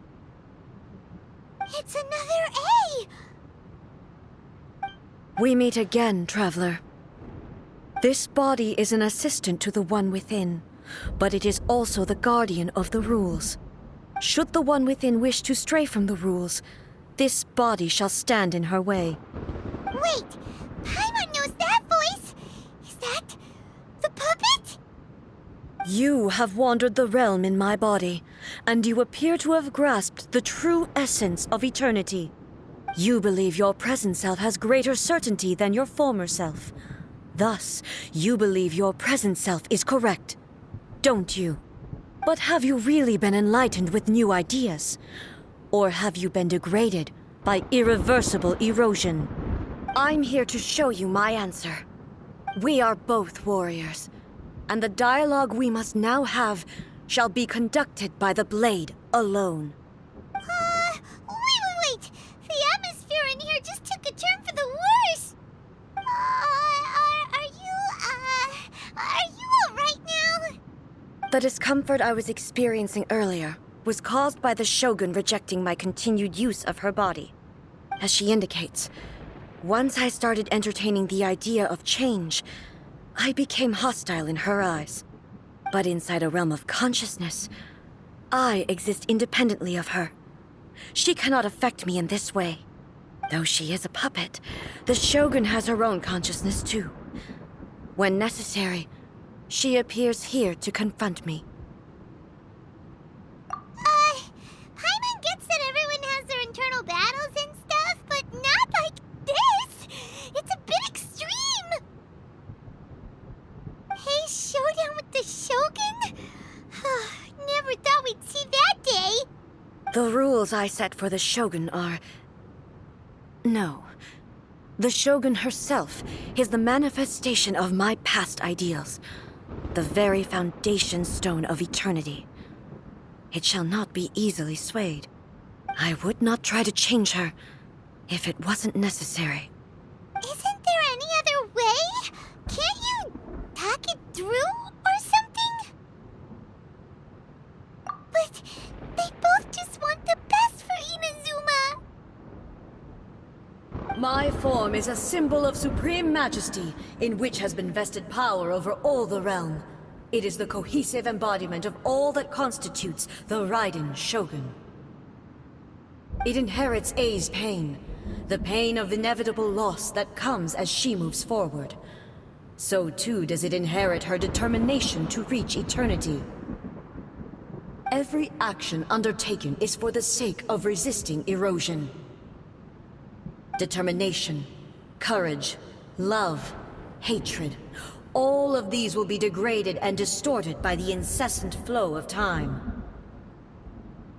It's another A! We meet again, traveler. This body is an assistant to the one within, but it is also the guardian of the rules. Should the one within wish to stray from the rules, this body shall stand in her way. Wait! Paimon knows that voice! Is that... the puppet? You have wandered the realm in my body, and you appear to have grasped the true essence of eternity. You believe your present self has greater certainty than your former self. Thus, you believe your present self is correct, don't you? But have you really been enlightened with new ideas? Or have you been degraded by irreversible erosion? I'm here to show you my answer. We are both warriors, and the dialogue we must now have shall be conducted by the blade alone. Wait! The atmosphere in here just took a turn for the worse! Are you alright now? The discomfort I was experiencing earlier was caused by the Shogun rejecting my continued use of her body. As she indicates, once I started entertaining the idea of change, I became hostile in her eyes. But inside a realm of consciousness, I exist independently of her. She cannot affect me in this way. Though she is a puppet, the Shogun has her own consciousness too. When necessary, she appears here to confront me. Paimon gets that everyone has their internal battles and stuff, but not like this! It's a bit extreme! Hey, showdown with the Shogun? Never thought we'd see that day! The rules I set for the Shogun are... No. The Shogun herself is the manifestation of my past ideals. The very foundation stone of eternity. It shall not be easily swayed. I would not try to change her if it wasn't necessary. Isn't there any other way? Can't you talk it through or something? But they both just want the best for Inazuma. My form is a symbol of supreme majesty, in which has been vested power over all the realm. It is the cohesive embodiment of all that constitutes the Raiden Shogun. It inherits A's pain, the pain of inevitable loss that comes as she moves forward. So too does it inherit her determination to reach eternity. Every action undertaken is for the sake of resisting erosion. Determination, courage, love, hatred, all of these will be degraded and distorted by the incessant flow of time.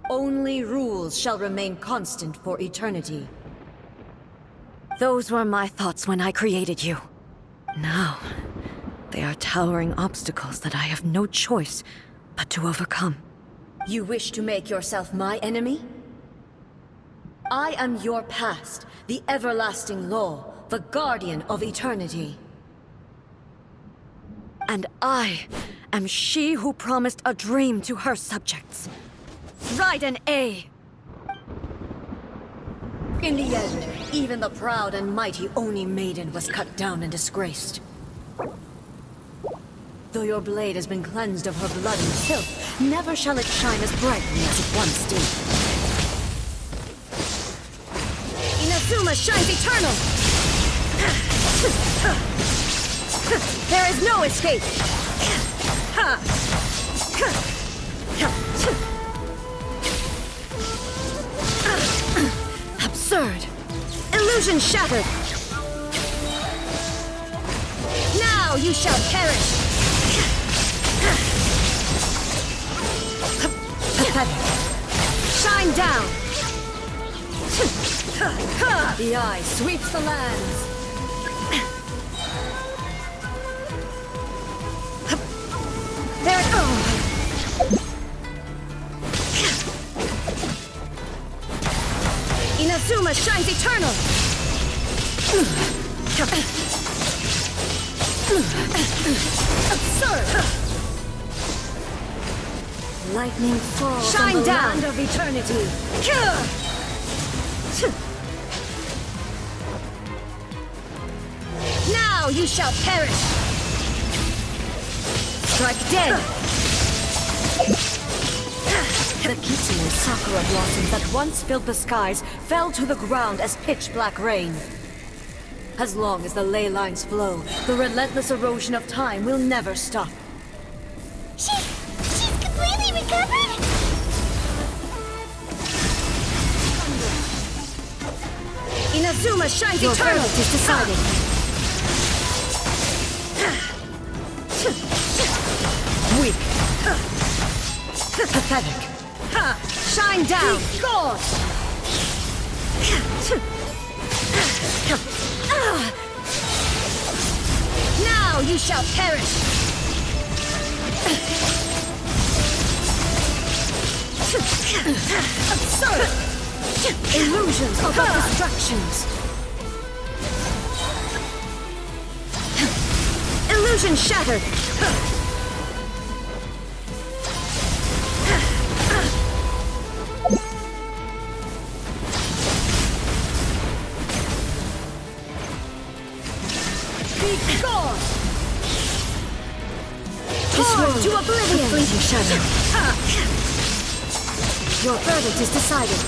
Only rules shall remain constant for eternity. Those were my thoughts when I created you. Now, they are towering obstacles that I have no choice but to overcome. You wish to make yourself my enemy? I am your past, the everlasting law, the guardian of eternity. And I am she who promised a dream to her subjects. Raiden A! In the end, even the proud and mighty Oni Maiden was cut down and disgraced. Though your blade has been cleansed of her blood and filth, never shall it shine as brightly as it once did. Inazuma shines eternal! There is no escape! Absurd! Illusion shattered! Now you shall perish! Pathetic! Shine down! The eye sweeps the lands! There it goes! Inazuma shines eternal! Absurd! Lightning falls shine on the down. Land of eternity! Now you shall perish! Strike dead! The Kitsune sakura blossoms that once filled the skies fell to the ground as pitch-black rain. As long as the ley lines flow, the relentless erosion of time will never stop. She's completely recovered? Inazuma shines eternal! Your verdict is decided. Weak. Pathetic. Shine down! God! Now you shall perish! Absurd! Illusions of destructions! Illusion shattered! Torn to oblivion! Fleeting shadow. Your verdict is decided.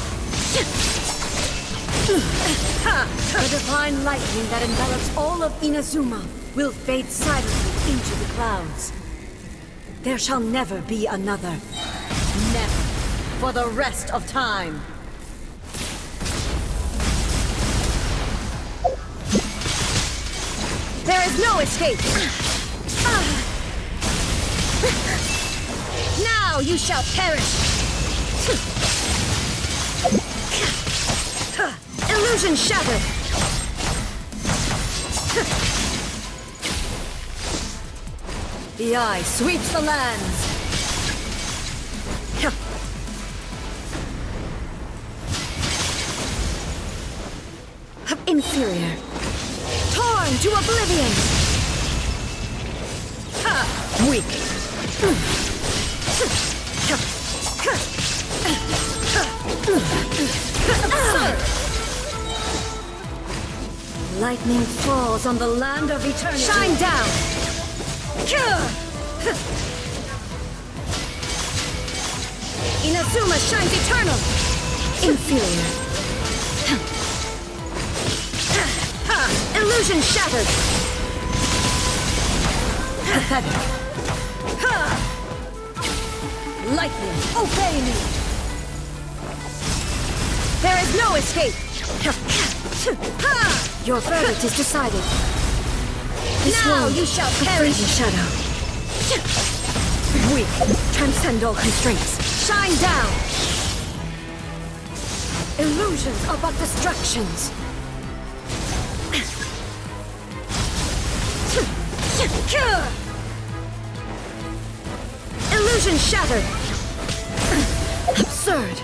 The divine lightning that envelops all of Inazuma will fade silently into the clouds. There shall never be another. Never. For the rest of time. There is no escape! Now you shall perish! Illusion shattered! The eye sweeps the lands! Inferior! Torn to oblivion! Weak! Lightning falls on the land of eternity! Shine down! Inazuma shines eternal! Inferior! Illusion shattered! Pathetic! Lightning, obey me! There is no escape! Your verdict is decided. Now you shall perish! Shadow. Weak, transcend all constraints. Shine down! Illusions are but distractions. Illusion shattered! Absurd!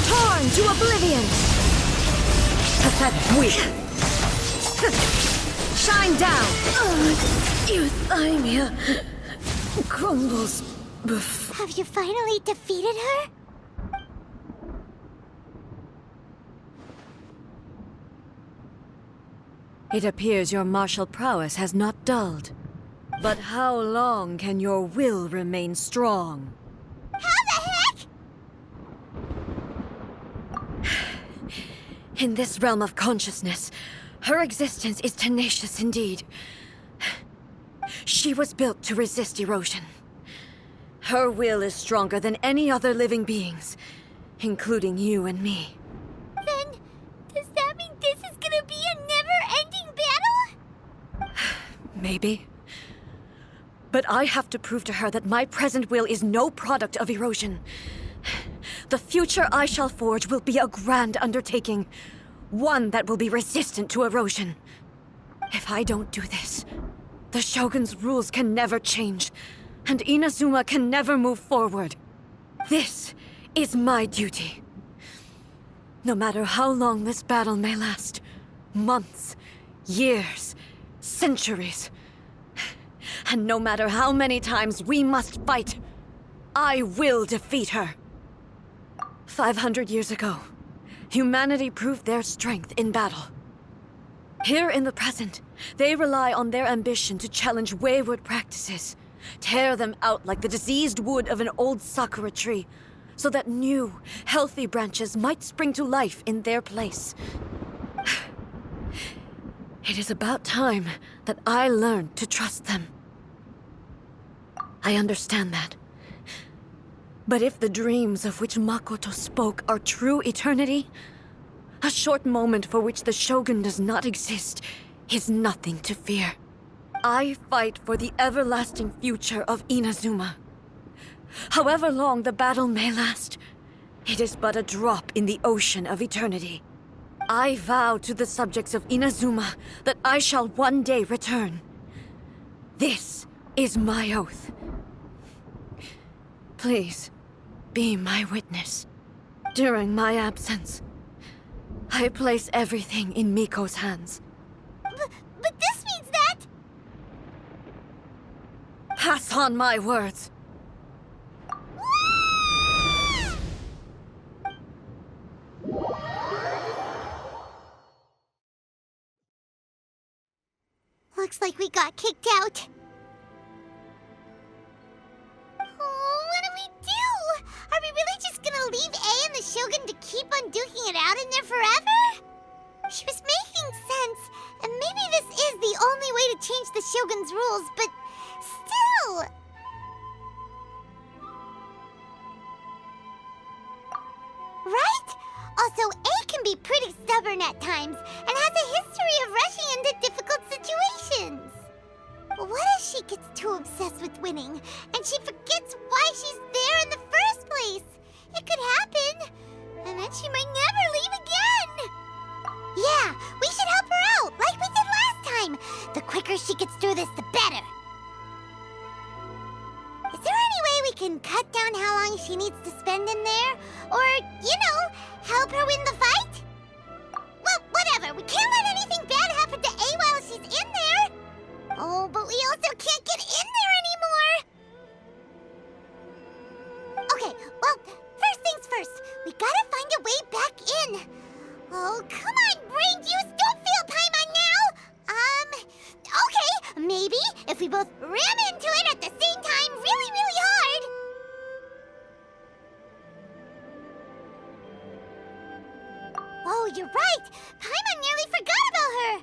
Torn to oblivion! Pathetic, weak! shine down! Euthymia crumbles before... Have you finally defeated her? It appears your martial prowess has not dulled. But how long can your will remain strong? How the heck? In this realm of consciousness, her existence is tenacious indeed. She was built to resist erosion. Her will is stronger than any other living beings, including you and me. Then, does that mean this is gonna be a never-ending battle? Maybe. But I have to prove to her that my present will is no product of erosion. The future I shall forge will be a grand undertaking, one that will be resistant to erosion. If I don't do this, the Shogun's rules can never change, and Inazuma can never move forward. This is my duty. No matter how long this battle may last, months, years, centuries, and no matter how many times we must fight, I will defeat her. 500 years ago, humanity proved their strength in battle. Here in the present, they rely on their ambition to challenge wayward practices, tear them out like the diseased wood of an old sakura tree, so that new, healthy branches might spring to life in their place. It is about time that I learned to trust them. I understand that. But if the dreams of which Makoto spoke are true eternity, a short moment for which the Shogun does not exist is nothing to fear. I fight for the everlasting future of Inazuma. However long the battle may last, it is but a drop in the ocean of eternity. I vow to the subjects of Inazuma that I shall one day return. This is my oath. Please, be my witness. During my absence, I place everything in Miko's hands. But this means that... Pass on my words. Looks like we got kicked out. Oh, what do we do? Are we really just gonna leave A and the Shogun to keep on duking it out in there forever? She was making sense, and maybe this is the only way to change the Shogun's rules, but still... Right? Also, A can be pretty stubborn at times, and has a history of rushing into difficult situations. What if she gets too obsessed with winning, and she forgets why she's there in the first place? It could happen, and then she might never leave again. Yeah, we should help her out, like we did last time. The quicker she gets through this, the better. Is there any way we can cut down how long she needs to spend in there? Or, help her win the fight? Well, whatever. We can't let anything bad happen to A while she's in there. Oh, but we also can't get in there anymore. Okay, well, first things first. We gotta find a way back in. Oh, come on, brain juice. Don't feel Paimon now. Okay, maybe if we both ram into it at the same time really, really hard. Oh, you're right. Paimon nearly forgot about her.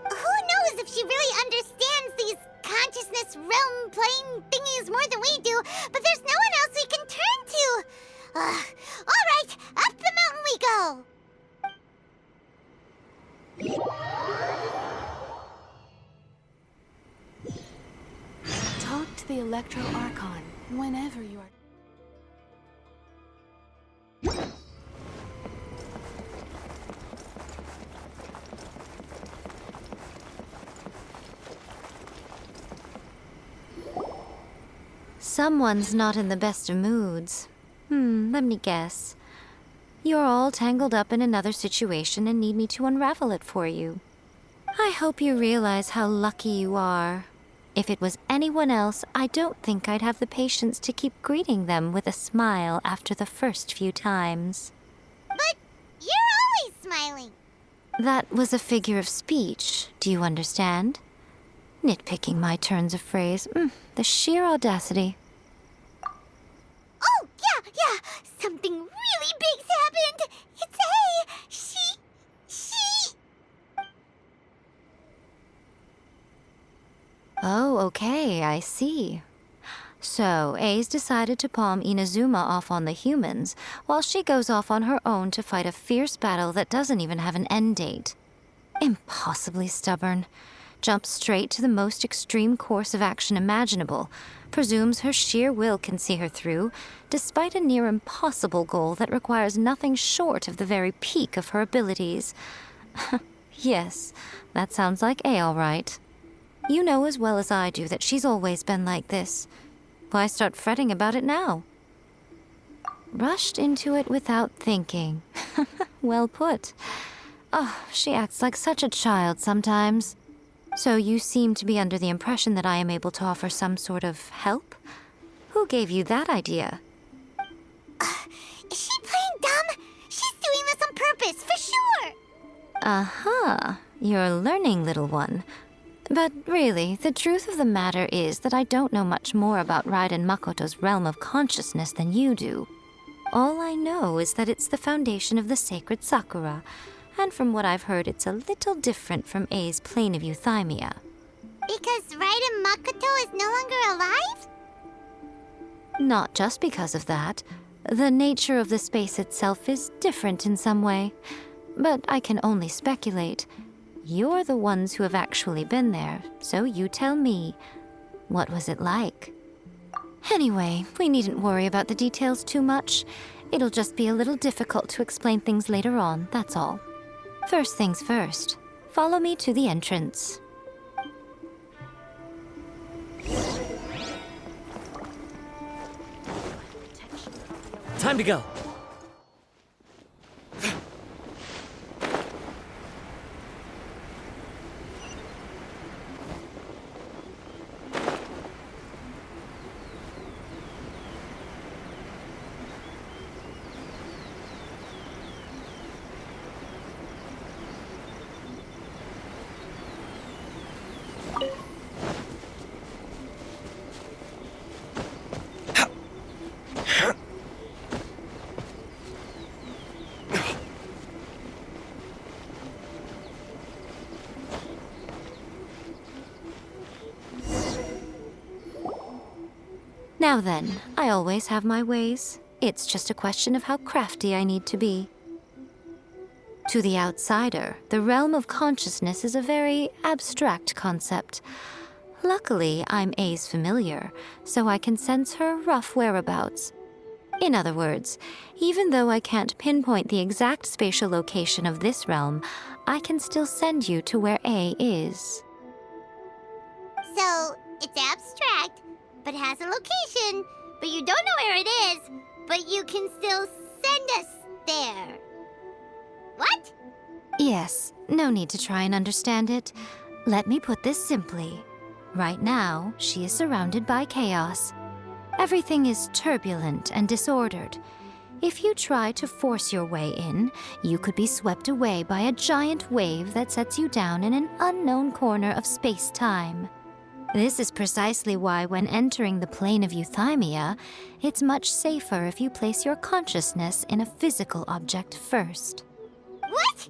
Who knows if she really understands these consciousness realm plane thingies more than we do, but there's no one else we can turn to. All right, up the mountain we go. Talk to the Electro Archon whenever you are... Someone's not in the best of moods. Let me guess. You're all tangled up in another situation and need me to unravel it for you. I hope you realize how lucky you are. If it was anyone else, I don't think I'd have the patience to keep greeting them with a smile after the first few times. But you're always smiling. That was a figure of speech, do you understand? Nitpicking my turns of phrase. The sheer audacity. Oh, yeah. Something really big's happened. It's A. She... Oh, okay, I see. So, A's decided to palm Inazuma off on the humans, while she goes off on her own to fight a fierce battle that doesn't even have an end date. Impossibly stubborn. Jumps straight to the most extreme course of action imaginable, presumes her sheer will can see her through, despite a near impossible goal that requires nothing short of the very peak of her abilities. Yes, that sounds like A all right. You know as well as I do that she's always been like this. Why start fretting about it now? Rushed into it without thinking. Well put. Oh, she acts like such a child sometimes. So you seem to be under the impression that I am able to offer some sort of help? Who gave you that idea? Is she playing dumb? She's doing this on purpose, for sure. Uh-huh. You're learning, little one. But really, the truth of the matter is that I don't know much more about Raiden Makoto's realm of consciousness than you do. All I know is that it's the foundation of the sacred Sakura, and from what I've heard, it's a little different from A's plane of euthymia. Because Raiden Makoto is no longer alive? Not just because of that. The nature of the space itself is different in some way. But I can only speculate. You're the ones who have actually been there, so you tell me. What was it like? Anyway, we needn't worry about the details too much. It'll just be a little difficult to explain things later on, that's all. First things first. Follow me to the entrance. Time to go. Now then, I always have my ways. It's just a question of how crafty I need to be. To the outsider, the realm of consciousness is a very abstract concept. Luckily, I'm A's familiar, so I can sense her rough whereabouts. In other words, even though I can't pinpoint the exact spatial location of this realm, I can still send you to where A is. So, it's abstract, but has a location, but you don't know where it is, but you can still send us there. What? Yes, no need to try and understand it. Let me put this simply. Right now, she is surrounded by chaos. Everything is turbulent and disordered. If you try to force your way in, you could be swept away by a giant wave that sets you down in an unknown corner of space-time. This is precisely why when entering the plane of euthymia, it's much safer if you place your consciousness in a physical object first. What?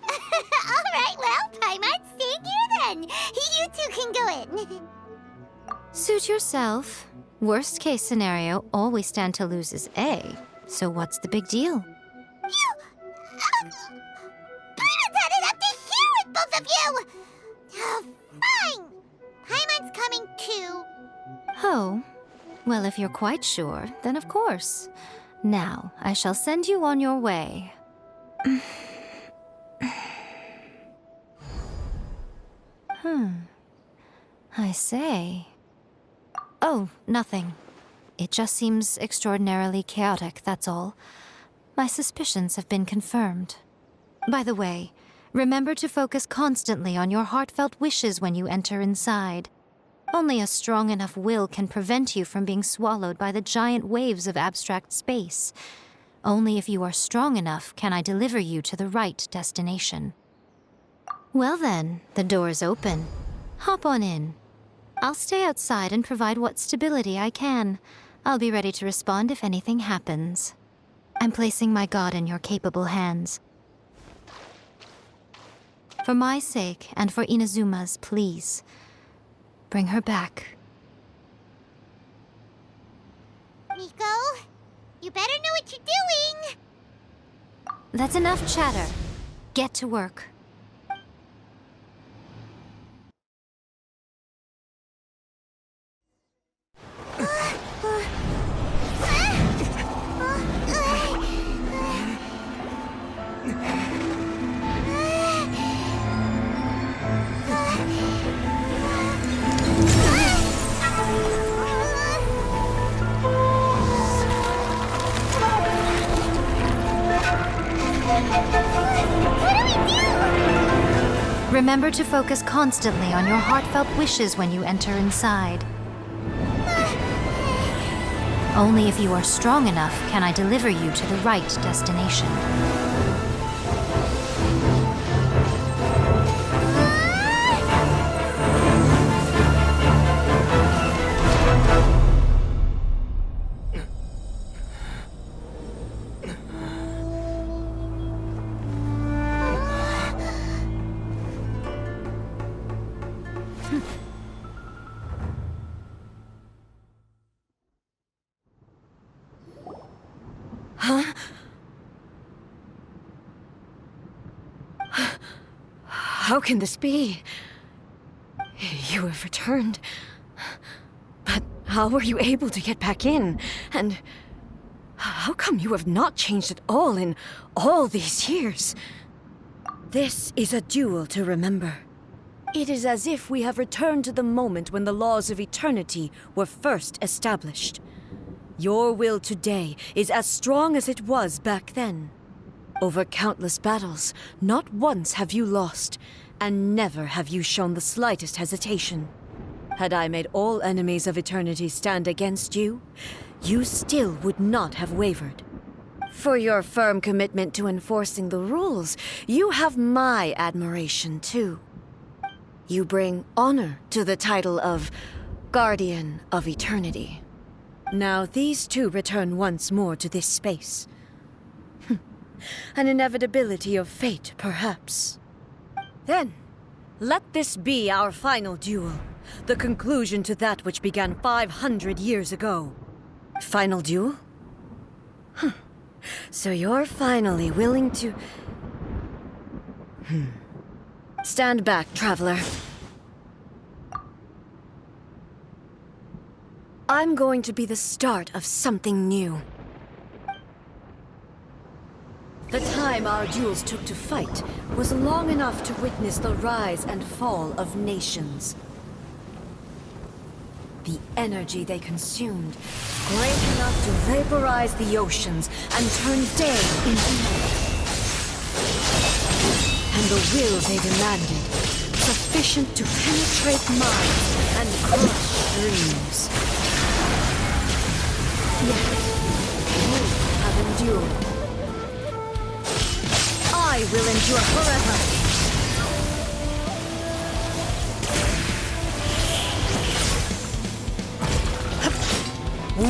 All right, well, Paimon's staying here then. You two can go in. Suit yourself. Worst case scenario, all we stand to lose is A. So what's the big deal? Paimon's had it up to here with both of you! Oh, fine! Paimon's coming too. Oh, well, if you're quite sure, then of course. Now, I shall send you on your way. I say. Oh, nothing. It just seems extraordinarily chaotic, that's all. My suspicions have been confirmed. By the way, remember to focus constantly on your heartfelt wishes when you enter inside. Only a strong enough will can prevent you from being swallowed by the giant waves of abstract space. Only if you are strong enough can I deliver you to the right destination. Well then, the door's open. Hop on in. I'll stay outside and provide what stability I can. I'll be ready to respond if anything happens. I'm placing my god in your capable hands. For my sake and for Inazuma's, please. Bring her back. Miko, you better know what you're doing! That's enough chatter. Get to work. Remember to focus constantly on your heartfelt wishes when you enter inside. Only if you are strong enough can I deliver you to the right destination. How can this be? You have returned. But how were you able to get back in? And how come you have not changed at all in all these years? This is a duel to remember. It is as if we have returned to the moment when the laws of eternity were first established. Your will today is as strong as it was back then. Over countless battles, not once have you lost, and never have you shown the slightest hesitation. Had I made all enemies of eternity stand against you, you still would not have wavered. For your firm commitment to enforcing the rules, you have my admiration too. You bring honor to the title of Guardian of Eternity. Now these two return once more to this space. An inevitability of fate, perhaps. Then, let this be our final duel, the conclusion to that which began 500 years ago. Final duel? So you're finally willing to... Stand back, traveler. I'm going to be the start of something new. The time our duels took to fight was long enough to witness the rise and fall of nations. The energy they consumed, great enough to vaporize the oceans and turn day into night. And the will they demanded, sufficient to penetrate minds and crush dreams. Yet, you have endured. I will endure forever.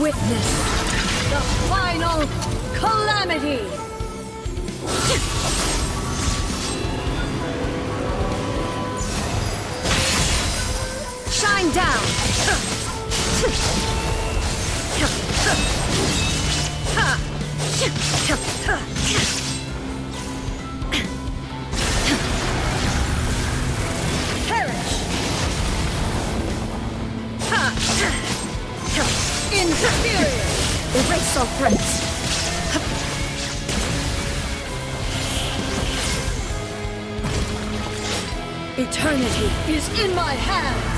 Witness the final calamity! Shine down! Inferior! Erase all threats! Eternity is in my hands!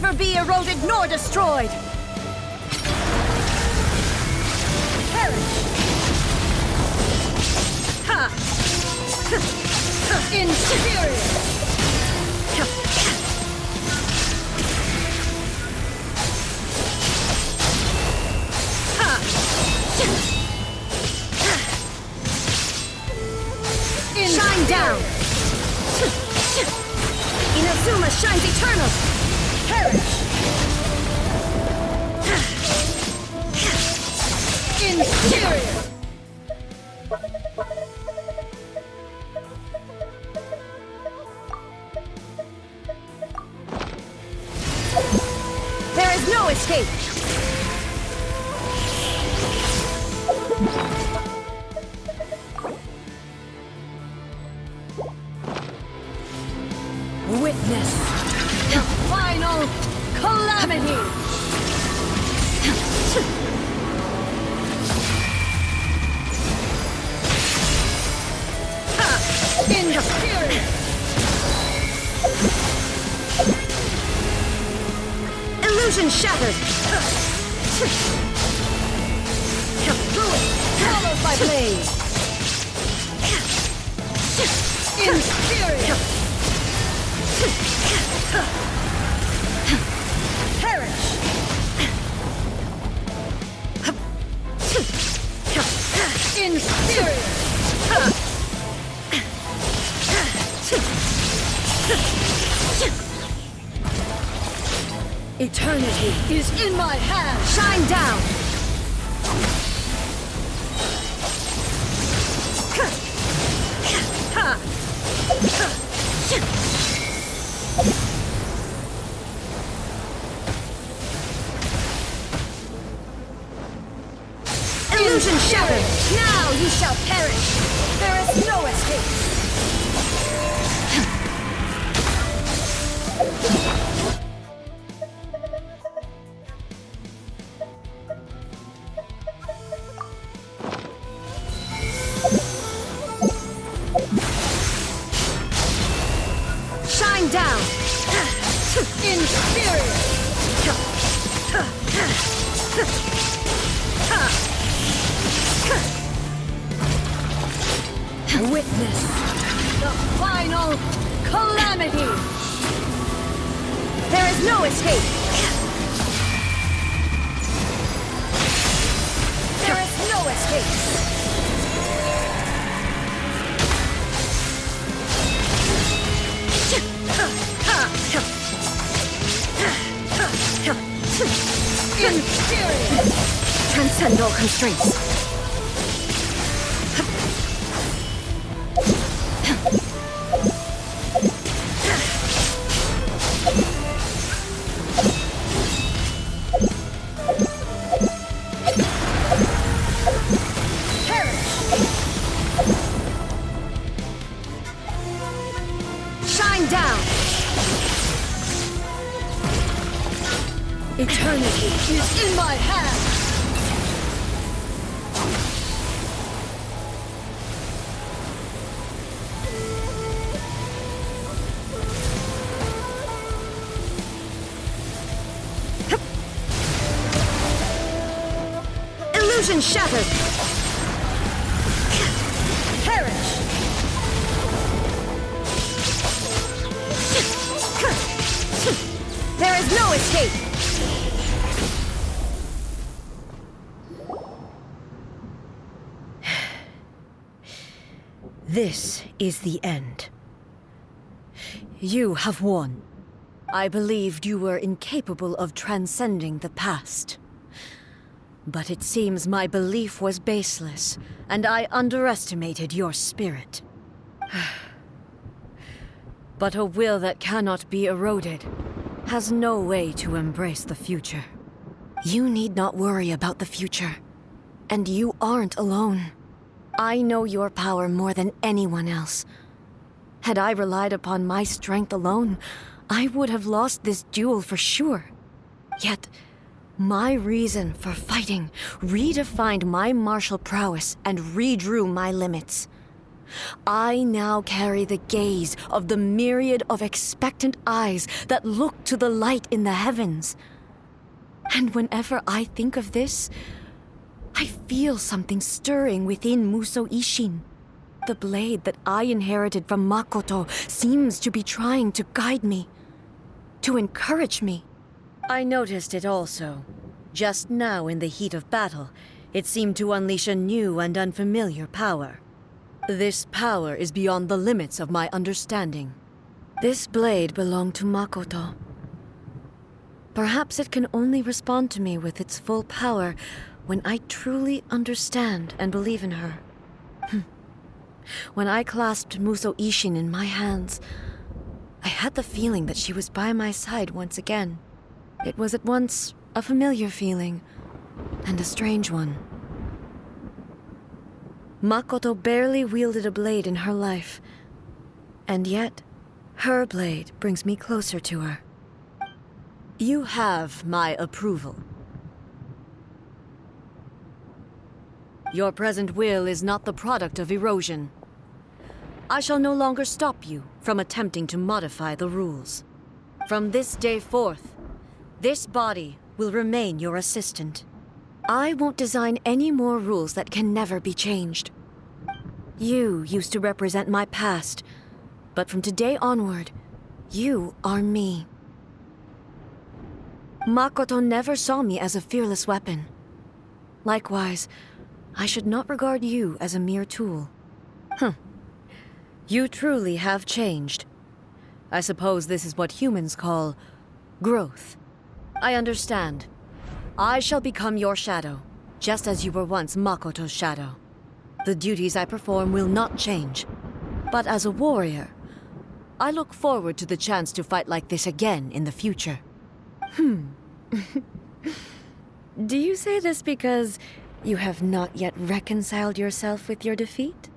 never be eroded nor destroyed! Perish! Ha! Inferior! Shine down! Inazuma shines eternal! Perish! Inferior! There is no escape! Witness the final calamity! Inferior! Illusion shattered! Followed by blaze! Inferior! Perish! Inferior! Eternity is in my hand! Shine down! Illusion shattered! Now you shall perish! There is no escape! Shine down! Inferior! Witness the final calamity! There is no escape! There is no escape! Inferior! Transcend all constraints! Eternity is in my hand! Illusion shattered! Perish! There is no escape! This is the end. You have won. I believed you were incapable of transcending the past. But it seems my belief was baseless, and I underestimated your spirit. But a will that cannot be eroded has no way to embrace the future. You need not worry about the future. And you aren't alone. I know your power more than anyone else. Had I relied upon my strength alone, I would have lost this duel for sure. Yet, my reason for fighting redefined my martial prowess and redrew my limits. I now carry the gaze of the myriad of expectant eyes that look to the light in the heavens. And whenever I think of this, I feel something stirring within Musou Ishin. The blade that I inherited from Makoto seems to be trying to guide me, to encourage me. I noticed it also. Just now in the heat of battle, it seemed to unleash a new and unfamiliar power. This power is beyond the limits of my understanding. This blade belonged to Makoto. Perhaps it can only respond to me with its full power when I truly understand and believe in her. When I clasped Musou Ishin in my hands, I had the feeling that she was by my side once again. It was at once a familiar feeling and a strange one. Makoto barely wielded a blade in her life, and yet her blade brings me closer to her. You have my approval. Your present will is not the product of erosion. I shall no longer stop you from attempting to modify the rules. From this day forth, this body will remain your assistant. I won't design any more rules that can never be changed. You used to represent my past, but from today onward, you are me. Makoto never saw me as a fearless weapon. Likewise, I should not regard you as a mere tool. You truly have changed. I suppose this is what humans call growth. I understand. I shall become your shadow, just as you were once Makoto's shadow. The duties I perform will not change. But as a warrior, I look forward to the chance to fight like this again in the future. Do you say this because you have not yet reconciled yourself with your defeat?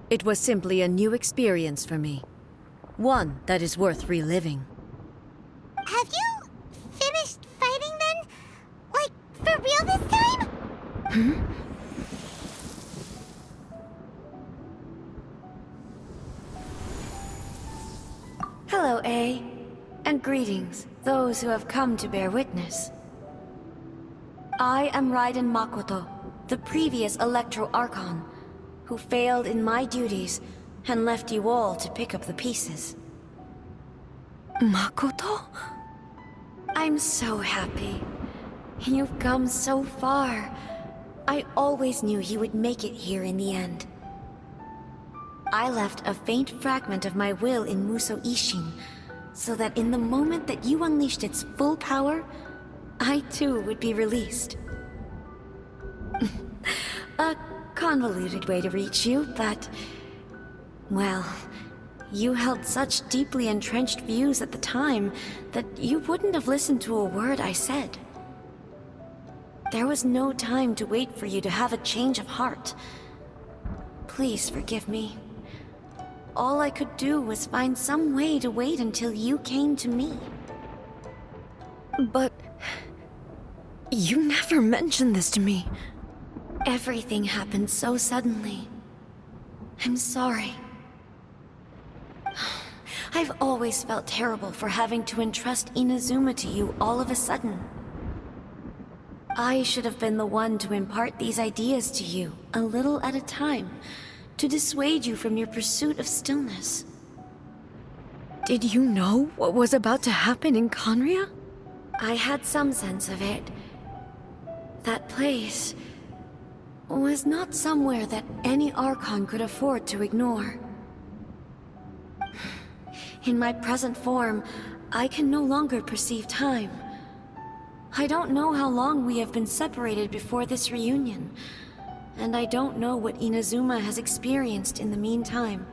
It was simply a new experience for me. One that is worth reliving. Have you finished fighting then? Like, for real this time? Hello, A. And greetings, those who have come to bear witness. I am Raiden Makoto, the previous Electro Archon, who failed in my duties and left you all to pick up the pieces. Makoto? I'm so happy. You've come so far. I always knew you would make it here in the end. I left a faint fragment of my will in Musou Ishin, so that in the moment that you unleashed its full power, I too would be released. A convoluted way to reach you, but... well, you held such deeply entrenched views at the time that you wouldn't have listened to a word I said. There was no time to wait for you to have a change of heart. Please forgive me. All I could do was find some way to wait until you came to me. But... you never mentioned this to me. Everything happened so suddenly. I'm sorry. I've always felt terrible for having to entrust Inazuma to you all of a sudden. I should have been the one to impart these ideas to you, a little at a time, to dissuade you from your pursuit of stillness. Did you know what was about to happen in Conria? I had some sense of it. That place was not somewhere that any Archon could afford to ignore. In my present form, I can no longer perceive time. I don't know how long we have been separated before this reunion, and I don't know what Inazuma has experienced in the meantime.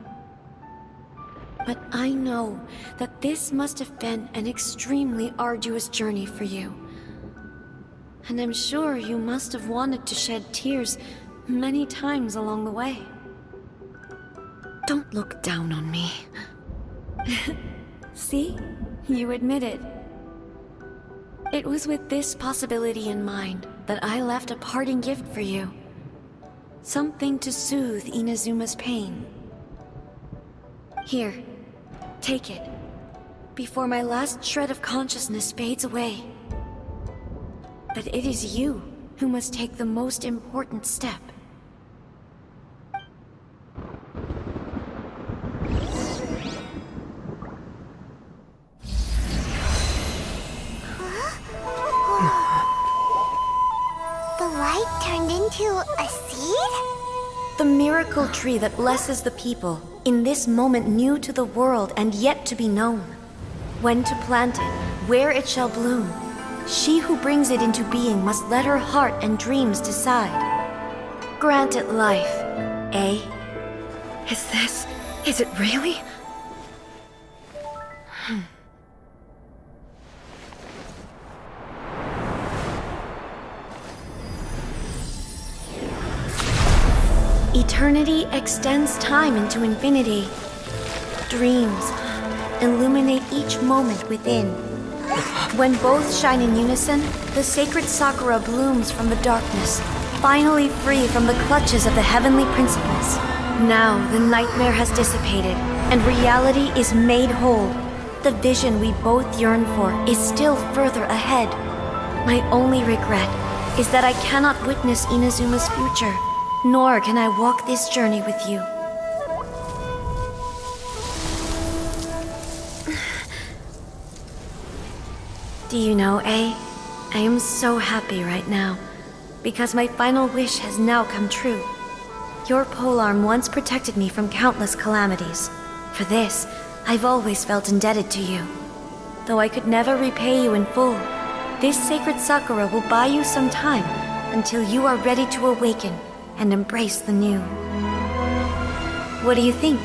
But I know that this must have been an extremely arduous journey for you. And I'm sure you must have wanted to shed tears many times along the way. Don't look down on me. See? You admit it. It was with this possibility in mind that I left a parting gift for you. Something to soothe Inazuma's pain. Here, take it, before my last shred of consciousness fades away. But it is you who must take the most important step. The light turned into a seed? The miracle tree that blesses the people, in this moment new to the world and yet to be known. When to plant it, where it shall bloom. She who brings it into being must let her heart and dreams decide. Grant it life, eh? Is it really? Eternity extends time into infinity. Dreams illuminate each moment within. When both shine in unison, the sacred Sakura blooms from the darkness, finally free from the clutches of the heavenly principles. Now the nightmare has dissipated, and reality is made whole. The vision we both yearn for is still further ahead. My only regret is that I cannot witness Inazuma's future, nor can I walk this journey with you. Do you know, I am so happy right now, because my final wish has now come true. Your polearm once protected me from countless calamities. For this, I've always felt indebted to you. Though I could never repay you in full, this sacred Sakura will buy you some time until you are ready to awaken and embrace the new. What do you think?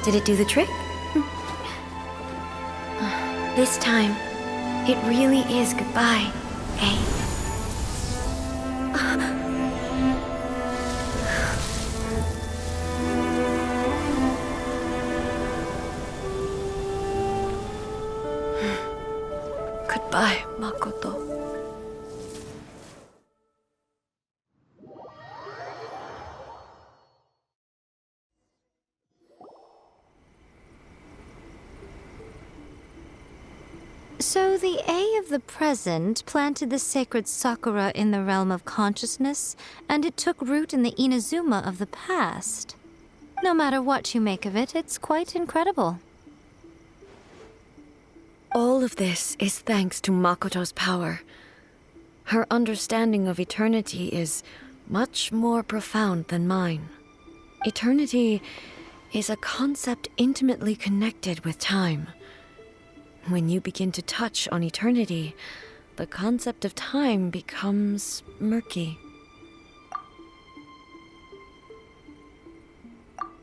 Did it do the trick? This time, it really is goodbye, eh? Goodbye, Makoto. So the A of the present planted the sacred Sakura in the realm of consciousness, and it took root in the Inazuma of the past. No matter what you make of it, it's quite incredible. All of this is thanks to Makoto's power. Her understanding of eternity is much more profound than mine. Eternity is a concept intimately connected with time. When you begin to touch on eternity, the concept of time becomes murky.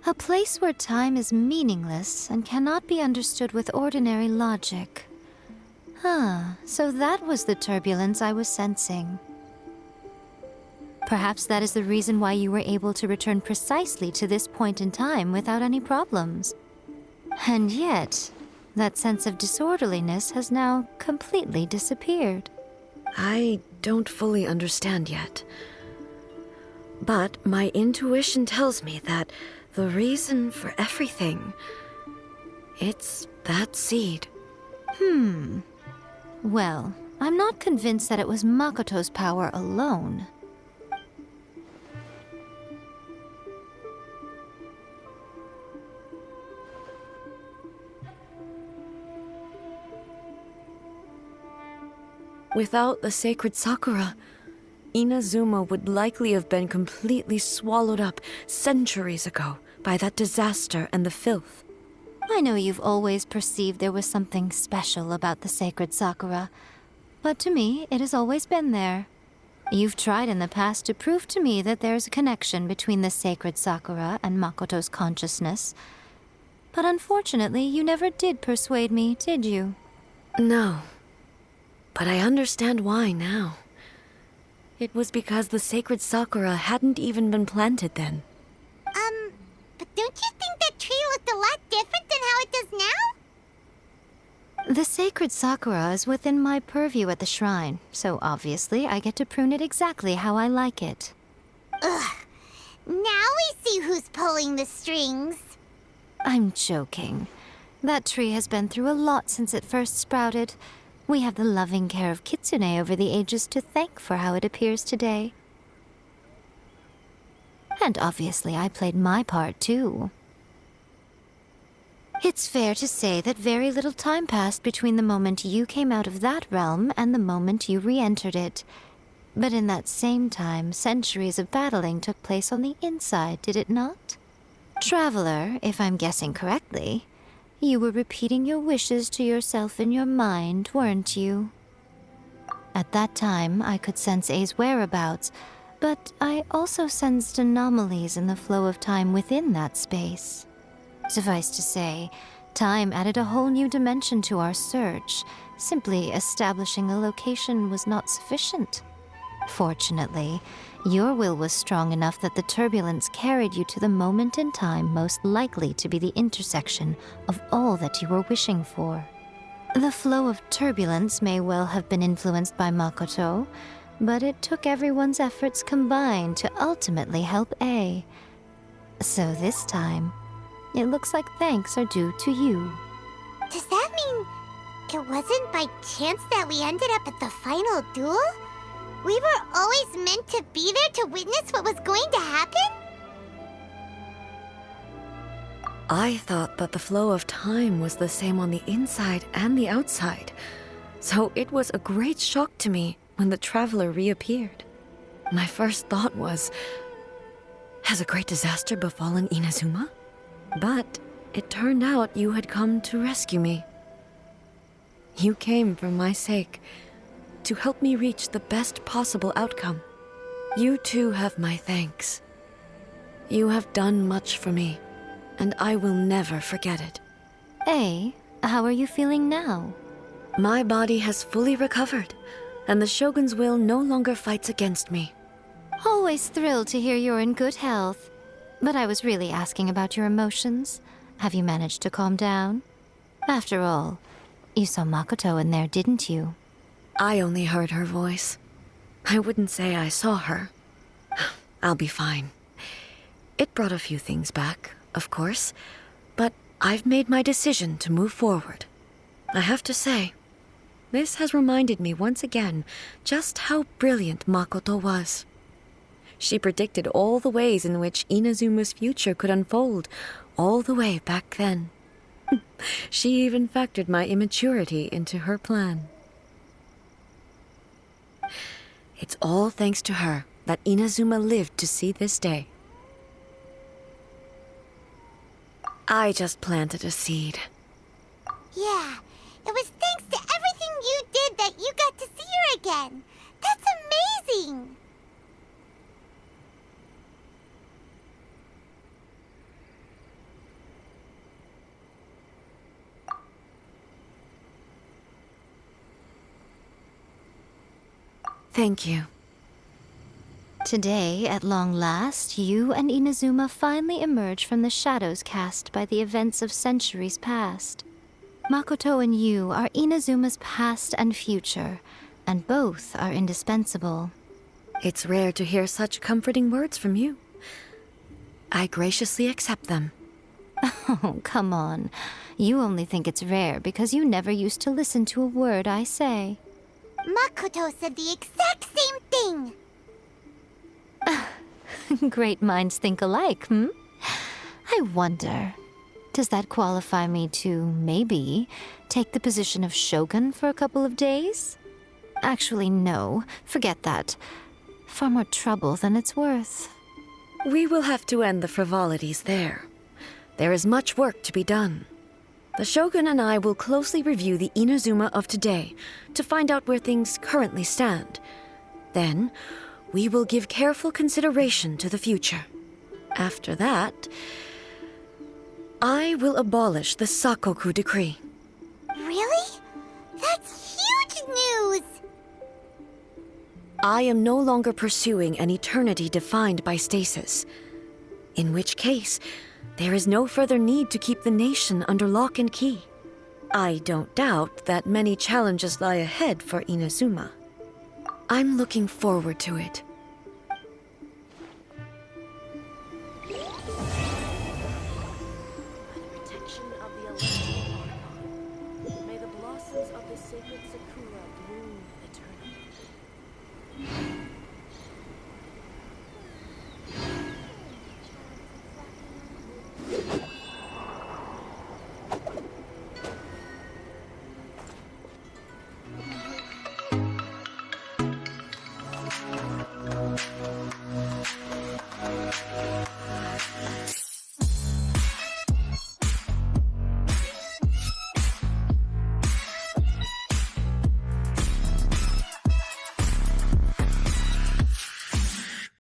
A place where time is meaningless and cannot be understood with ordinary logic. So that was the turbulence I was sensing. Perhaps that is the reason why you were able to return precisely to this point in time without any problems. And yet, that sense of disorderliness has now completely disappeared. I don't fully understand yet. But my intuition tells me that the reason for everything, it's that seed. Well, I'm not convinced that it was Makoto's power alone. Without the sacred Sakura, Inazuma would likely have been completely swallowed up centuries ago by that disaster and the filth. I know you've always perceived there was something special about the sacred Sakura, but to me, it has always been there. You've tried in the past to prove to me that there's a connection between the sacred Sakura and Makoto's consciousness, but unfortunately, you never did persuade me, did you? No. But I understand why now. It was because the sacred Sakura hadn't even been planted then. But don't you think that tree looked a lot different than how it does now? The sacred Sakura is within my purview at the shrine, so obviously I get to prune it exactly how I like it. Ugh. Now we see who's pulling the strings. I'm joking. That tree has been through a lot since it first sprouted. We have the loving care of Kitsune over the ages to thank for how it appears today. And obviously I played my part too. It's fair to say that very little time passed between the moment you came out of that realm and the moment you re-entered it. But in that same time, centuries of battling took place on the inside, did it not? Traveler, if I'm guessing correctly, you were repeating your wishes to yourself in your mind, weren't you? At that time, I could sense A's whereabouts, but I also sensed anomalies in the flow of time within that space. Suffice to say, time added a whole new dimension to our search. Simply establishing a location was not sufficient. Fortunately, your will was strong enough that the turbulence carried you to the moment in time most likely to be the intersection of all that you were wishing for. The flow of turbulence may well have been influenced by Makoto, but it took everyone's efforts combined to ultimately help A. So this time, it looks like thanks are due to you. Does that mean it wasn't by chance that we ended up at the final duel? We were always meant to be there to witness what was going to happen? I thought that the flow of time was the same on the inside and the outside, so it was a great shock to me when the traveler reappeared. My first thought was, has a great disaster befallen Inazuma? But it turned out you had come to rescue me. You came for my sake, to help me reach the best possible outcome. You too have my thanks. You have done much for me, and I will never forget it. A, how are you feeling now? My body has fully recovered, and the Shogun's will no longer fights against me. Always thrilled to hear you're in good health. But I was really asking about your emotions. Have you managed to calm down? After all, you saw Makoto in there, didn't you? I only heard her voice. I wouldn't say I saw her. I'll be fine. It brought a few things back, of course, but I've made my decision to move forward. I have to say, this has reminded me once again just how brilliant Makoto was. She predicted all the ways in which Inazuma's future could unfold, all the way back then. She even factored my immaturity into her plan. It's all thanks to her that Inazuma lived to see this day. I just planted a seed. Yeah, it was thanks to everything you did that you got to see her again. That's amazing! Thank you. Today, at long last, you and Inazuma finally emerge from the shadows cast by the events of centuries past. Makoto and you are Inazuma's past and future, and both are indispensable. It's rare to hear such comforting words from you. I graciously accept them. Oh, come on. You only think it's rare because you never used to listen to a word I say. Makoto said the exact same thing! Great minds think alike, hmm? I wonder, does that qualify me to, maybe, take the position of Shogun for a couple of days? Actually, no. Forget that. Far more trouble than it's worth. We will have to end the frivolities there. There is much work to be done. The Shogun and I will closely review the Inazuma of today to find out where things currently stand. Then, we will give careful consideration to the future. After that, I will abolish the Sakoku decree. Really? That's huge news! I am no longer pursuing an eternity defined by stasis. In which case, there is no further need to keep the nation under lock and key. I don't doubt that many challenges lie ahead for Inazuma. I'm looking forward to it. sacred Sakura